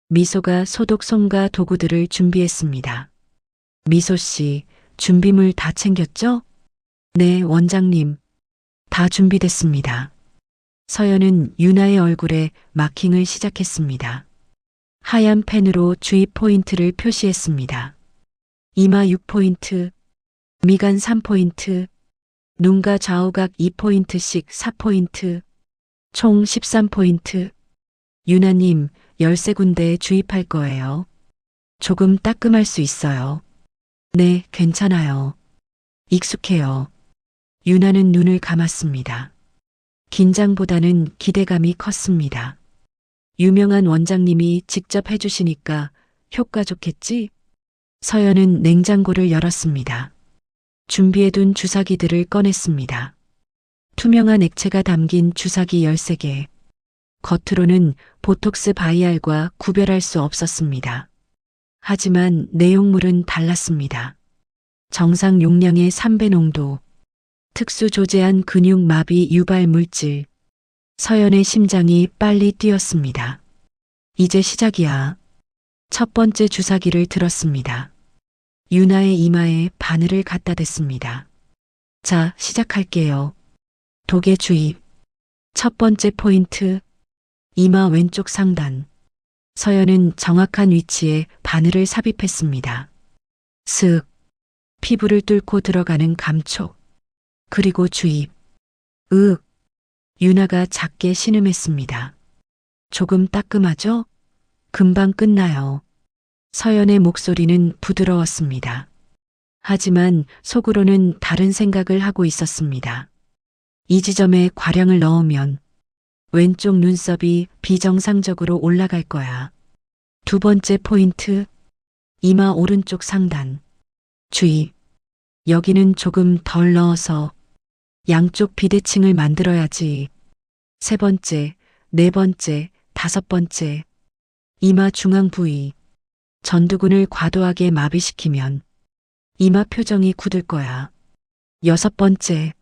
미소가 소독 솜과 도구들을 준비했습니다. 미소 씨, 준비물 다 챙겼죠? 네, 원장님. 다 준비됐습니다. 서연은 윤아의 얼굴에 마킹을 시작했습니다. 하얀 펜으로 주입 포인트를 표시했습니다. 이마 6포인트, 미간 3포인트, 눈가 좌우각 2포인트씩 4포인트, 총 13포인트. 유나님, 13군데에 주입할 거예요. 조금 따끔할 수 있어요. 네, 괜찮아요. 익숙해요. 유나는 눈을 감았습니다. 긴장보다는 기대감이 컸습니다. 유명한 원장님이 직접 해주시니까 효과 좋겠지? 서연은 냉장고를 열었습니다. 준비해둔 주사기들을 꺼냈습니다. 투명한 액체가 담긴 주사기 13개. 겉으로는 보톡스 바이알과 구별할 수 없었습니다. 하지만 내용물은 달랐습니다. 정상 용량의 3배 농도, 특수 조제한 근육 마비 유발 물질. 서연의 심장이 빨리 뛰었습니다. 이제 시작이야. 첫 번째 주사기를 들었습니다. 유나의 이마에 바늘을 갖다 댔습니다. 자, 시작할게요. 독의 주입. 첫 번째 포인트. 이마 왼쪽 상단. 서연은 정확한 위치에 바늘을 삽입했습니다. 슥. 피부를 뚫고 들어가는 감촉. 그리고 주입. 으윽. 유나가 작게 신음했습니다. 조금 따끔하죠? 금방 끝나요. 서연의 목소리는 부드러웠습니다. 하지만 속으로는 다른 생각을 하고 있었습니다. 이 지점에 과량을 넣으면 왼쪽 눈썹이 비정상적으로 올라갈 거야. 두 번째 포인트. 이마 오른쪽 상단. 주입. 여기는 조금 덜 넣어서 양쪽 비대칭을 만들어야지. 세 번째, 네 번째, 다섯 번째. 이마 중앙 부위. 전두근을 과도하게 마비시키면 이마 표정이 굳을 거야. 여섯 번째.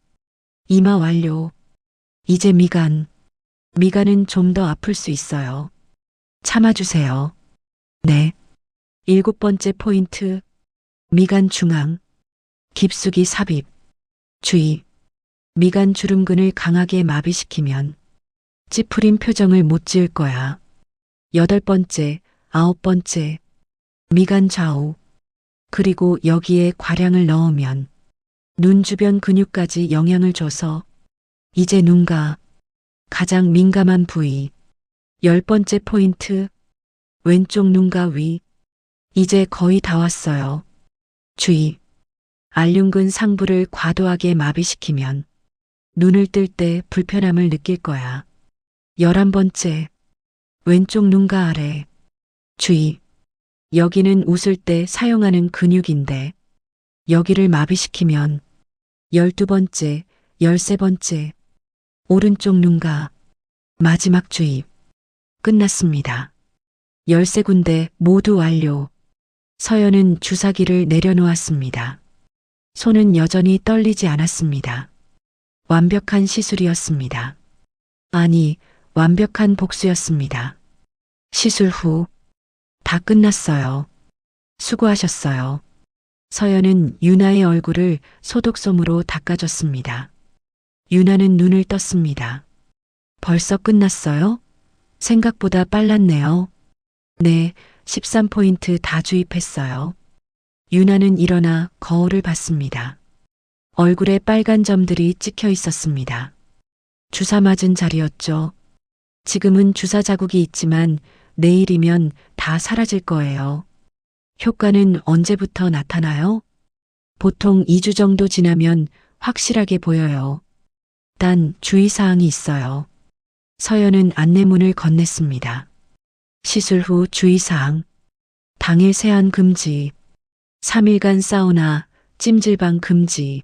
이마 완료. 이제 미간. 미간은 좀 더 아플 수 있어요. 참아주세요. 네. 일곱 번째 포인트. 미간 중앙. 깊숙이 삽입. 주의. 미간 주름근을 강하게 마비시키면 찌푸린 표정을 못 지을 거야. 여덟 번째, 아홉 번째. 미간 좌우. 그리고 여기에 과량을 넣으면 눈 주변 근육까지 영향을 줘서 이제 눈가. 가장 민감한 부위. 열 번째 포인트. 왼쪽 눈가 위. 이제 거의 다 왔어요. 주의. 알륜근 상부를 과도하게 마비시키면 눈을 뜰 때 불편함을 느낄 거야. 11번째. 왼쪽 눈가 아래. 주의. 여기는 웃을 때 사용하는 근육인데 여기를 마비시키면 12번째, 13번째. 오른쪽 눈가. 마지막 주입. 끝났습니다. 13군데 모두 완료. 서연은 주사기를 내려놓았습니다. 손은 여전히 떨리지 않았습니다. 완벽한 시술이었습니다. 아니, 완벽한 복수였습니다. 시술 후. 다 끝났어요. 수고하셨어요. 서연은 유나의 얼굴을 소독솜으로 닦아줬습니다. 유나는 눈을 떴습니다. 벌써 끝났어요? 생각보다 빨랐네요. 네, 13포인트 다 주입했어요. 유나는 일어나 거울을 봤습니다. 얼굴에 빨간 점들이 찍혀 있었습니다. 주사 맞은 자리였죠. 지금은 주사 자국이 있지만 내일이면 다 사라질 거예요. 효과는 언제부터 나타나요? 보통 2주 정도 지나면 확실하게 보여요. 단 주의사항이 있어요. 서연은 안내문을 건넸습니다. 시술 후 주의사항. 당일 세안 금지. 3일간 사우나, 찜질방 금지.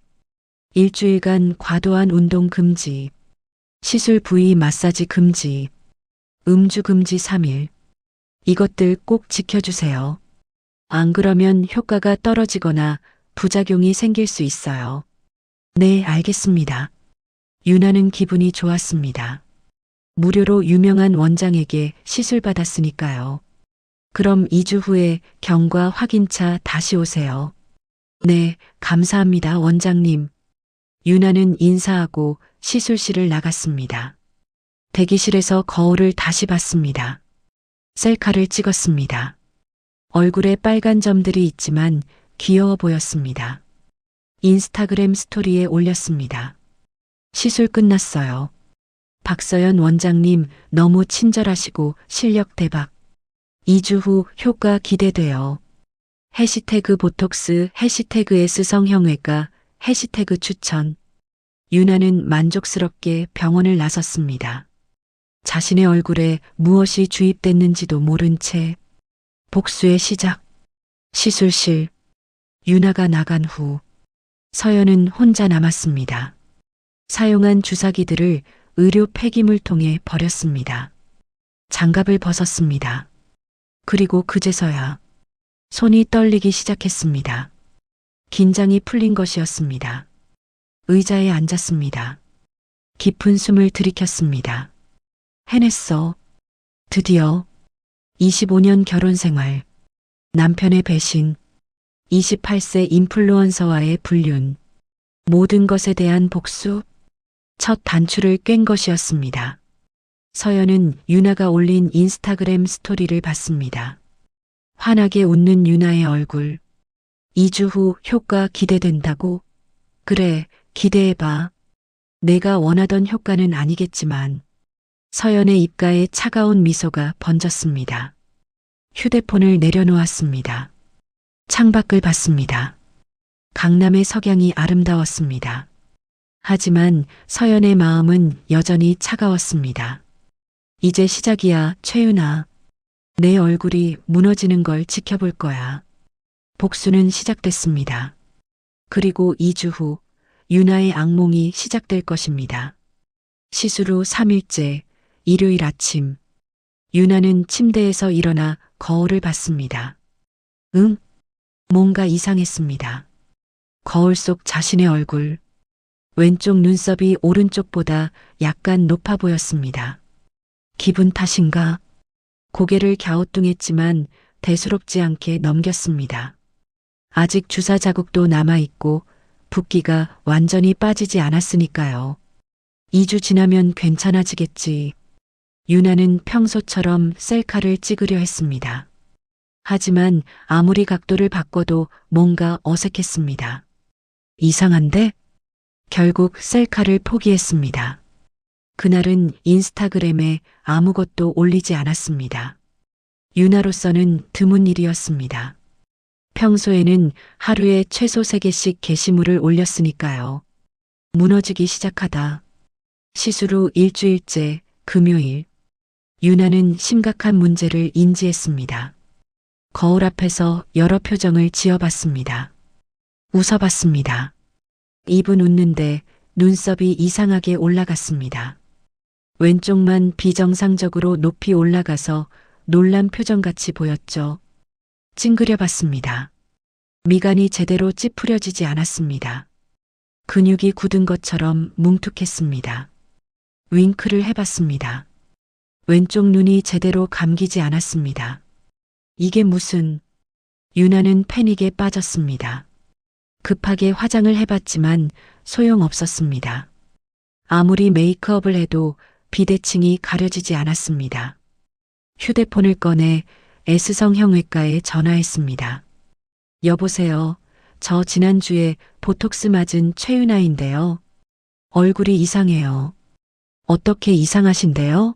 일주일간 과도한 운동 금지. 시술 부위 마사지 금지. 음주 금지 3일. 이것들 꼭 지켜주세요. 안 그러면 효과가 떨어지거나 부작용이 생길 수 있어요. 네, 알겠습니다. 유나는 기분이 좋았습니다. 무료로 유명한 원장에게 시술 받았으니까요. 그럼 2주 후에 경과 확인차 다시 오세요. 네, 감사합니다, 원장님. 유나는 인사하고 시술실을 나갔습니다. 대기실에서 거울을 다시 봤습니다. 셀카를 찍었습니다. 얼굴에 빨간 점들이 있지만 귀여워 보였습니다. 인스타그램 스토리에 올렸습니다. 시술 끝났어요. 박서연 원장님 너무 친절하시고 실력 대박. 2주 후 효과 기대돼요. 해시태그 보톡스, 해시태그 S성형외과, 해시태그 추천. 유나는 만족스럽게 병원을 나섰습니다. 자신의 얼굴에 무엇이 주입됐는지도 모른 채 복수의 시작. 시술실. 유나가 나간 후 서연은 혼자 남았습니다. 사용한 주사기들을 의료 폐기물통에 버렸습니다. 장갑을 벗었습니다. 그리고 그제서야 손이 떨리기 시작했습니다. 긴장이 풀린 것이었습니다. 의자에 앉았습니다. 깊은 숨을 들이켰습니다. 해냈어. 드디어 25년 결혼 생활, 남편의 배신, 28세 인플루언서와의 불륜, 모든 것에 대한 복수, 첫 단추를 꿰n 것이었습니다. 서연은 유나가 올린 인스타그램 스토리를 봤습니다. 환하게 웃는 유나의 얼굴. 2주 후 효과 기대된다고? 그래, 기대해봐. 내가 원하던 효과는 아니겠지만 서연의 입가에 차가운 미소가 번졌습니다. 휴대폰을 내려놓았습니다. 창밖을 봤습니다. 강남의 석양이 아름다웠습니다. 하지만 서연의 마음은 여전히 차가웠습니다. 이제 시작이야, 최윤아. 내 얼굴이 무너지는 걸 지켜볼 거야. 복수는 시작됐습니다. 그리고 2주 후 유나의 악몽이 시작될 것입니다. 시술 후 3일째, 일요일 아침. 유나는 침대에서 일어나 거울을 봤습니다. 뭔가 이상했습니다. 거울 속 자신의 얼굴. 왼쪽 눈썹이 오른쪽보다 약간 높아 보였습니다. 기분 탓인가? 고개를 갸우뚱했지만 대수롭지 않게 넘겼습니다. 아직 주사 자국도 남아있고 붓기가 완전히 빠지지 않았으니까요. 2주 지나면 괜찮아지겠지. 유나는 평소처럼 셀카를 찍으려 했습니다. 하지만 아무리 각도를 바꿔도 뭔가 어색했습니다. 이상한데? 결국 셀카를 포기했습니다. 그날은 인스타그램에 아무것도 올리지 않았습니다. 유나로서는 드문 일이었습니다. 평소에는 하루에 최소 3개씩 게시물을 올렸으니까요. 무너지기 시작하다. 시술 후 일주일째, 금요일. 유나는 심각한 문제를 인지했습니다. 거울 앞에서 여러 표정을 지어봤습니다. 웃어봤습니다. 입은 웃는데 눈썹이 이상하게 올라갔습니다. 왼쪽만 비정상적으로 높이 올라가서 놀란 표정같이 보였죠. 찡그려 봤습니다. 미간이 제대로 찌푸려지지 않았습니다. 근육이 굳은 것처럼 뭉툭했습니다. 윙크를 해봤습니다. 왼쪽 눈이 제대로 감기지 않았습니다. 이게 무슨... 유나는 패닉에 빠졌습니다. 급하게 화장을 해봤지만 소용없었습니다. 아무리 메이크업을 해도 비대칭이 가려지지 않았습니다. 휴대폰을 꺼내 S성형외과에 전화했습니다. 여보세요. 저 지난주에 보톡스 맞은 최윤아인데요. 얼굴이 이상해요. 어떻게 이상하신데요?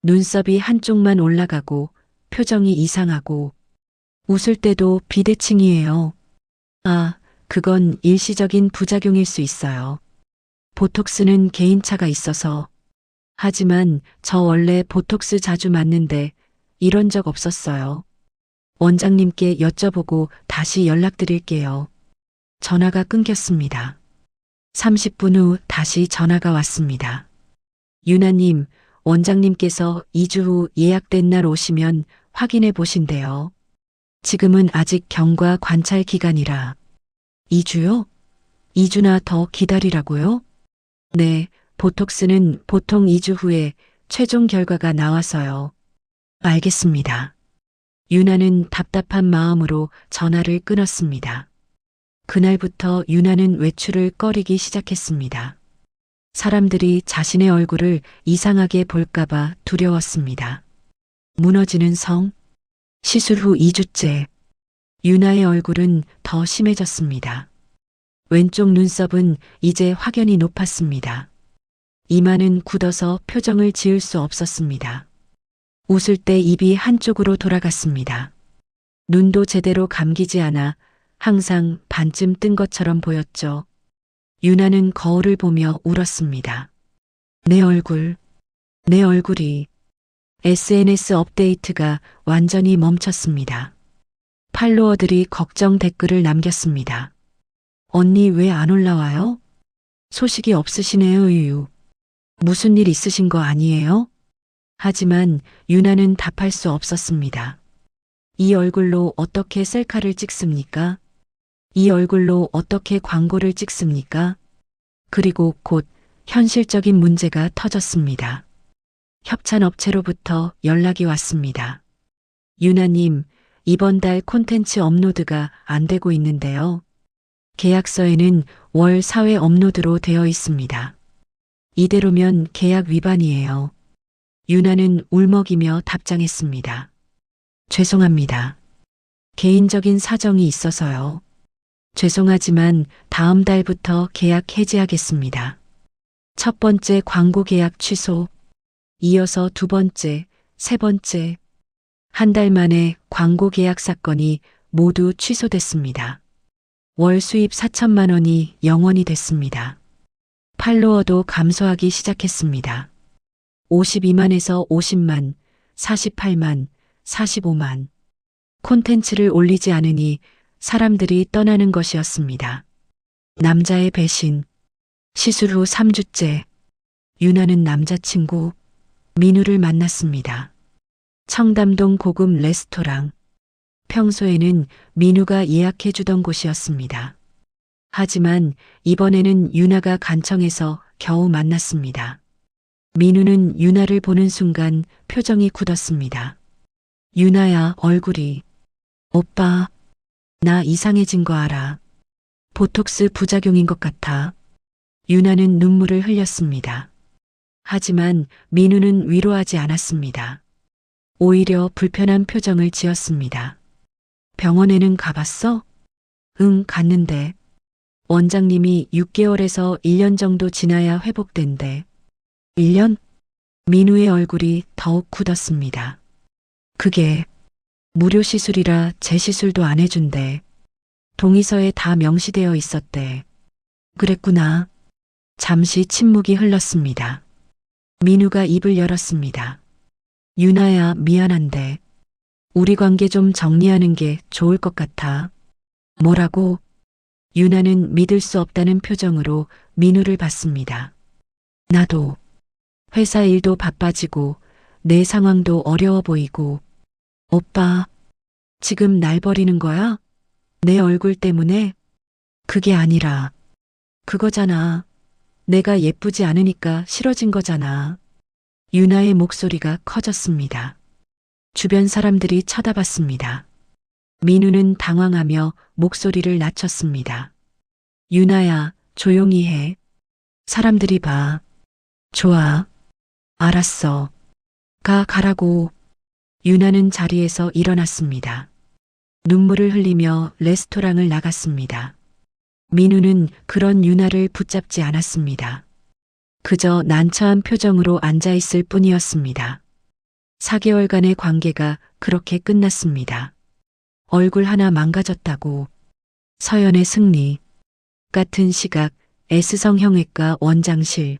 눈썹이 한쪽만 올라가고 표정이 이상하고 웃을 때도 비대칭이에요. 아, 그건 일시적인 부작용일 수 있어요. 보톡스는 개인차가 있어서. 하지만 저 원래 보톡스 자주 맞는데 이런 적 없었어요. 원장님께 여쭤보고 다시 연락드릴게요. 전화가 끊겼습니다. 30분 후 다시 전화가 왔습니다. 유나님, 원장님께서 2주 후 예약된 날 오시면 확인해 보신대요. 지금은 아직 경과 관찰 기간이라. 2주요? 2주나 더 기다리라고요? 네, 보톡스는 보통 2주 후에 최종 결과가 나와서요. 알겠습니다. 유나는 답답한 마음으로 전화를 끊었습니다. 그날부터 유나는 외출을 꺼리기 시작했습니다. 사람들이 자신의 얼굴을 이상하게 볼까봐 두려웠습니다. 무너지는 성. 시술 후 2주째. 유나의 얼굴은 더 심해졌습니다. 왼쪽 눈썹은 이제 확연히 높았습니다. 이마는 굳어서 표정을 지을 수 없었습니다. 웃을 때 입이 한쪽으로 돌아갔습니다. 눈도 제대로 감기지 않아 항상 반쯤 뜬 것처럼 보였죠. 유나는 거울을 보며 울었습니다. 내 얼굴이. SNS 업데이트가 완전히 멈췄습니다. 팔로워들이 걱정 댓글을 남겼습니다. 언니 왜 안 올라와요? 소식이 없으시네요, 유유. 무슨 일 있으신 거 아니에요? 하지만 유나는 답할 수 없었습니다. 이 얼굴로 어떻게 셀카를 찍습니까? 이 얼굴로 어떻게 광고를 찍습니까? 그리고 곧 현실적인 문제가 터졌습니다. 협찬업체로부터 연락이 왔습니다. 유나님, 이번 달 콘텐츠 업로드가 안 되고 있는데요. 계약서에는 월 4회 업로드로 되어 있습니다. 이대로면 계약 위반이에요. 유나는 울먹이며 답장했습니다. 죄송합니다. 개인적인 사정이 있어서요. 죄송하지만 다음 달부터 계약 해지하겠습니다. 첫 번째 광고 계약 취소, 이어서 두 번째, 세 번째. 한 달 만에 광고 계약 사건이 모두 취소됐습니다. 월 수입 4천만 원이 0원이 됐습니다. 팔로워도 감소하기 시작했습니다. 52만에서 50만, 48만, 45만. 콘텐츠를 올리지 않으니 사람들이 떠나는 것이었습니다. 남자의 배신. 시술 후 3주째. 유나는 남자친구 민우를 만났습니다. 청담동 고급 레스토랑. 평소에는 민우가 예약해주던 곳이었습니다. 하지만 이번에는 유나가 간청해서 겨우 만났습니다. 민우는 유나를 보는 순간 표정이 굳었습니다. 유나야, 얼굴이. 오빠, 나 이상해진 거 알아. 보톡스 부작용인 것 같아. 유나는 눈물을 흘렸습니다. 하지만 민우는 위로하지 않았습니다. 오히려 불편한 표정을 지었습니다. 병원에는 가봤어? 응, 갔는데. 원장님이 6개월에서 1년 정도 지나야 회복된대. 1년? 민우의 얼굴이 더욱 굳었습니다. 그게 무료 시술이라 재시술도 안 해준대. 동의서에 다 명시되어 있었대. 그랬구나. 잠시 침묵이 흘렀습니다. 민우가 입을 열었습니다. 유나야, 미안한데 우리 관계 좀 정리하는 게 좋을 것 같아. 뭐라고? 유나는 믿을 수 없다는 표정으로 민우를 봤습니다. 나도. 회사 일도 바빠지고 내 상황도 어려워 보이고. 오빠, 지금 날 버리는 거야? 내 얼굴 때문에? 그게 아니라 그거잖아. 내가 예쁘지 않으니까 싫어진 거잖아. 유나의 목소리가 커졌습니다. 주변 사람들이 쳐다봤습니다. 민우는 당황하며 목소리를 낮췄습니다. 유나야, 조용히 해. 사람들이 봐. 좋아. 알았어. 가라고. 유나는 자리에서 일어났습니다. 눈물을 흘리며 레스토랑을 나갔습니다. 민우는 그런 유나를 붙잡지 않았습니다. 그저 난처한 표정으로 앉아있을 뿐이었습니다. 4개월간의 관계가 그렇게 끝났습니다. 얼굴 하나 망가졌다고. 서연의 승리. 같은 시각 S성형외과 원장실.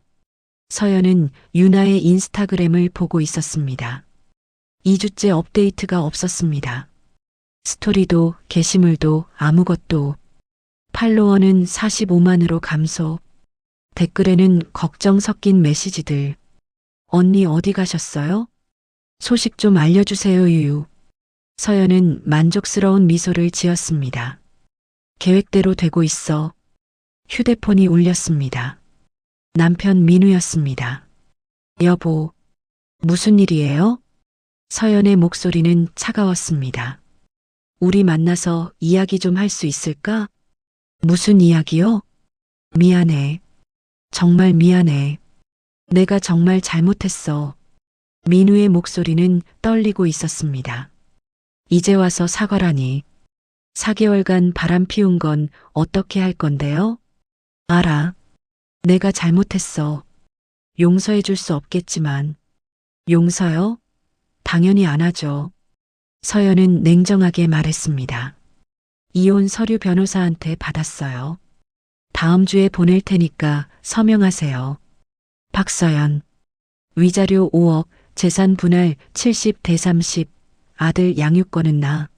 서연은 유나의 인스타그램을 보고 있었습니다. 2주째 업데이트가 없었습니다. 스토리도 게시물도 아무것도. 팔로워는 45만으로 감소. 댓글에는 걱정 섞인 메시지들. 언니 어디 가셨어요? 소식 좀 알려주세요, 유유. 서연은 만족스러운 미소를 지었습니다. 계획대로 되고 있어. 휴대폰이 울렸습니다. 남편 민우였습니다. 여보, 무슨 일이에요? 서연의 목소리는 차가웠습니다. 우리 만나서 이야기 좀 할 수 있을까? 무슨 이야기요? 미안해. 정말 미안해. 내가 정말 잘못했어. 민우의 목소리는 떨리고 있었습니다. 이제 와서 사과라니. 4개월간 바람 피운 건 어떻게 할 건데요? 알아. 내가 잘못했어. 용서해 줄 수 없겠지만. 용서요? 당연히 안 하죠. 서연은 냉정하게 말했습니다. 이혼 서류 변호사한테 받았어요. 다음 주에 보낼 테니까 서명하세요. 박서연. 위자료 5억, 재산 분할 70대 30, 아들 양육권은 나.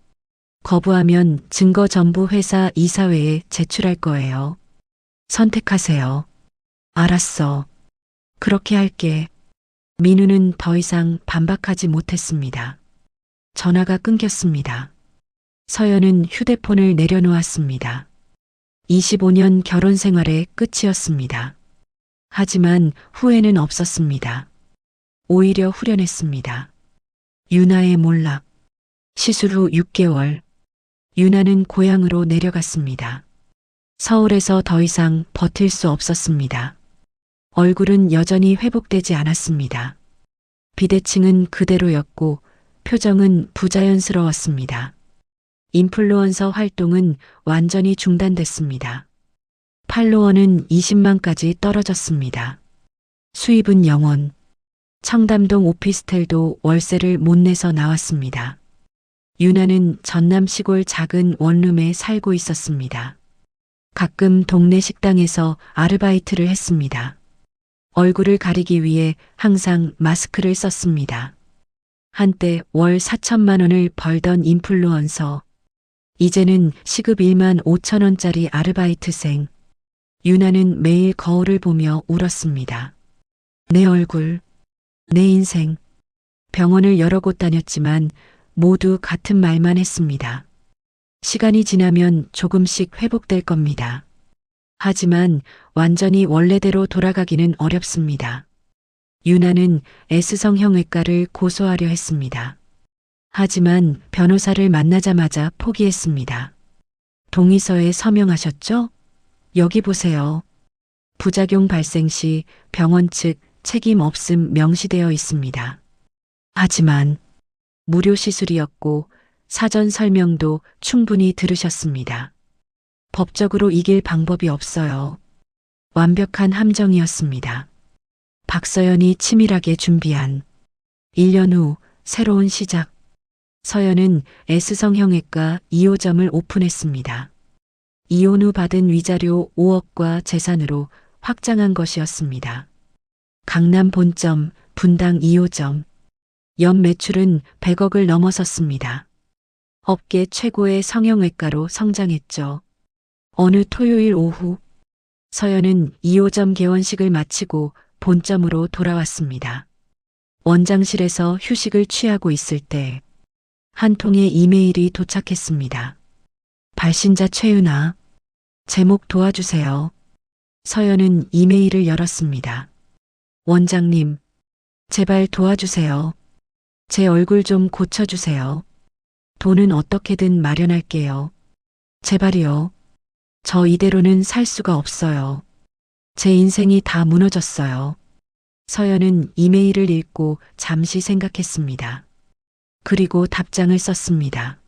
거부하면 증거 전부 회사 이사회에 제출할 거예요. 선택하세요. 알았어. 그렇게 할게. 민우는 더 이상 반박하지 못했습니다. 전화가 끊겼습니다. 서연은 휴대폰을 내려놓았습니다. 25년 결혼 생활의 끝이었습니다. 하지만 후회는 없었습니다. 오히려 후련했습니다. 유나의 몰락. 시술 후 6개월. 유나는 고향으로 내려갔습니다. 서울에서 더 이상 버틸 수 없었습니다. 얼굴은 여전히 회복되지 않았습니다. 비대칭은 그대로였고 표정은 부자연스러웠습니다. 인플루언서 활동은 완전히 중단됐습니다. 팔로워는 20만까지 떨어졌습니다. 수입은 0원. 청담동 오피스텔도 월세를 못 내서 나왔습니다. 유나는 전남 시골 작은 원룸에 살고 있었습니다. 가끔 동네 식당에서 아르바이트를 했습니다. 얼굴을 가리기 위해 항상 마스크를 썼습니다. 한때 월 4천만 원을 벌던 인플루언서. 이제는 시급 1만 5천 원짜리 아르바이트생. 유나는 매일 거울을 보며 울었습니다. 내 얼굴, 내 인생. 병원을 여러 곳 다녔지만 모두 같은 말만 했습니다. 시간이 지나면 조금씩 회복될 겁니다. 하지만 완전히 원래대로 돌아가기는 어렵습니다. 유나는 S성형외과를 고소하려 했습니다. 하지만 변호사를 만나자마자 포기했습니다. 동의서에 서명하셨죠? 여기 보세요. 부작용 발생 시 병원 측 책임 없음 명시되어 있습니다. 하지만 무료 시술이었고 사전 설명도 충분히 들으셨습니다. 법적으로 이길 방법이 없어요. 완벽한 함정이었습니다. 박서연이 치밀하게 준비한 1년 후 새로운 시작. 서연은 S성형외과 2호점을 오픈했습니다. 이혼 후 받은 위자료 5억과 재산으로 확장한 것이었습니다. 강남 본점, 분당 2호점. 연 매출은 100억을 넘어섰습니다. 업계 최고의 성형외과로 성장했죠. 어느 토요일 오후 서연은 2호점 개원식을 마치고 본점으로 돌아왔습니다. 원장실에서 휴식을 취하고 있을 때 한 통의 이메일이 도착했습니다. 발신자 최윤아. 제목 도와주세요. 서연은 이메일을 열었습니다. 원장님, 제발 도와주세요. 제 얼굴 좀 고쳐주세요. 돈은 어떻게든 마련할게요. 제발이요. 저 이대로는 살 수가 없어요. 제 인생이 다 무너졌어요. 서연은 이메일을 읽고 잠시 생각했습니다. 그리고 답장을 썼습니다.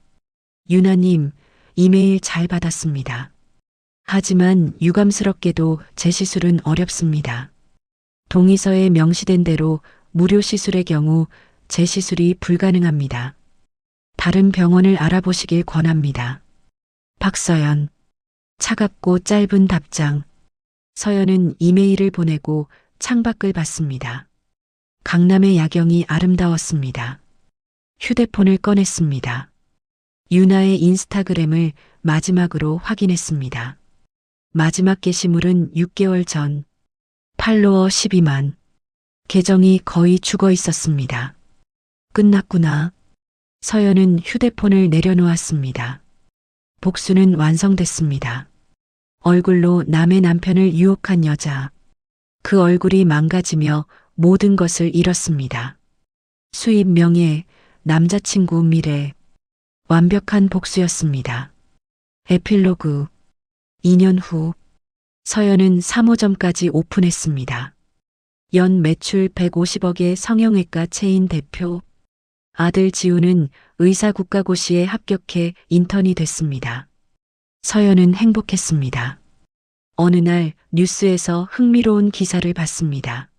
유나님, 이메일 잘 받았습니다. 하지만 유감스럽게도 제 시술은 어렵습니다. 동의서에 명시된 대로 무료 시술의 경우 제 시술이 불가능합니다. 다른 병원을 알아보시길 권합니다. 박서연. 차갑고 짧은 답장. 서연은 이메일을 보내고 창밖을 봤습니다. 강남의 야경이 아름다웠습니다. 휴대폰을 꺼냈습니다. 유나의 인스타그램을 마지막으로 확인했습니다. 마지막 게시물은 6개월 전. 팔로워 12만. 계정이 거의 죽어 있었습니다. 끝났구나. 서연은 휴대폰을 내려놓았습니다. 복수는 완성됐습니다. 얼굴로 남의 남편을 유혹한 여자. 그 얼굴이 망가지며 모든 것을 잃었습니다. 수입, 명예, 남자친구, 미래. 완벽한 복수였습니다. 에필로그. 2년 후 서연은 3호점까지 오픈했습니다. 연 매출 150억의 성형외과 체인 대표. 아들 지우는 의사국가고시에 합격해 인턴이 됐습니다. 서연은 행복했습니다. 어느 날 뉴스에서 흥미로운 기사를 봤습니다.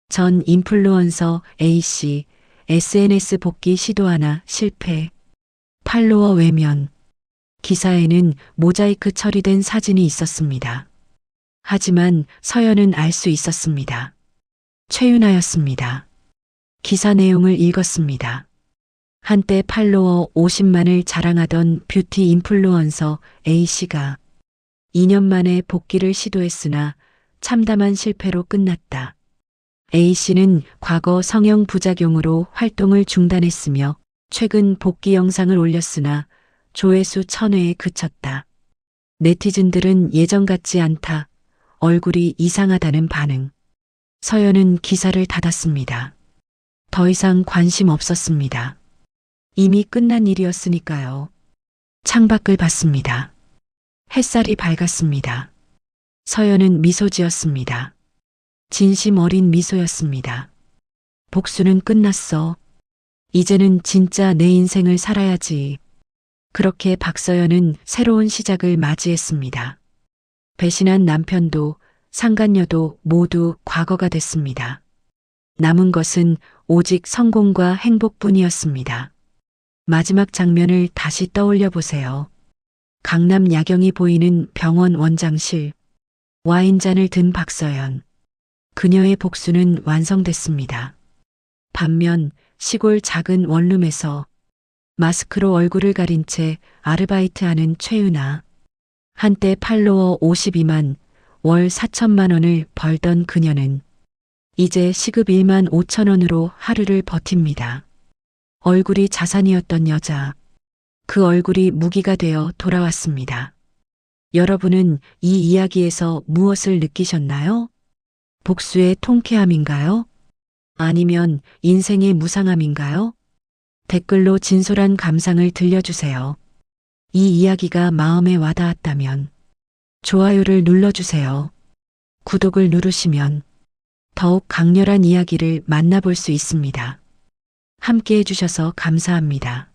전 인플루언서 A씨, SNS 복귀 시도하나 실패. 팔로워 외면. 기사에는 모자이크 처리된 사진이 있었습니다. 하지만 서연은 알 수 있었습니다. 최윤아였습니다. 기사 내용을 읽었습니다. 한때 팔로워 50만을 자랑하던 뷰티 인플루언서 A씨가 2년 만에 복귀를 시도했으나 참담한 실패로 끝났다. A씨는 과거 성형 부작용으로 활동을 중단했으며 최근 복귀 영상을 올렸으나 조회수 1000회에 그쳤다. 네티즌들은 예전 같지 않다. 얼굴이 이상하다는 반응. 서연은 기사를 닫았습니다. 더 이상 관심 없었습니다. 이미 끝난 일이었으니까요. 창밖을 봤습니다. 햇살이 밝았습니다. 서연은 미소 지었습니다. 진심 어린 미소였습니다. 복수는 끝났어. 이제는 진짜 내 인생을 살아야지. 그렇게 박서연은 새로운 시작을 맞이했습니다. 배신한 남편도 상간녀도 모두 과거가 됐습니다. 남은 것은 오직 성공과 행복뿐이었습니다. 마지막 장면을 다시 떠올려 보세요. 강남 야경이 보이는 병원 원장실. 와인잔을 든 박서연. 그녀의 복수는 완성됐습니다. 반면 시골 작은 원룸에서 마스크로 얼굴을 가린 채 아르바이트하는 최윤아. 한때 팔로워 52만, 월 4천만 원을 벌던 그녀는 이제 시급 1만 5천 원으로 하루를 버팁니다. 얼굴이 자산이었던 여자. 그 얼굴이 무기가 되어 돌아왔습니다. 여러분은 이 이야기에서 무엇을 느끼셨나요? 복수의 통쾌함인가요? 아니면 인생의 무상함인가요? 댓글로 진솔한 감상을 들려주세요. 이 이야기가 마음에 와닿았다면 좋아요를 눌러주세요. 구독을 누르시면 더욱 강렬한 이야기를 만나볼 수 있습니다. 함께 해주셔서 감사합니다.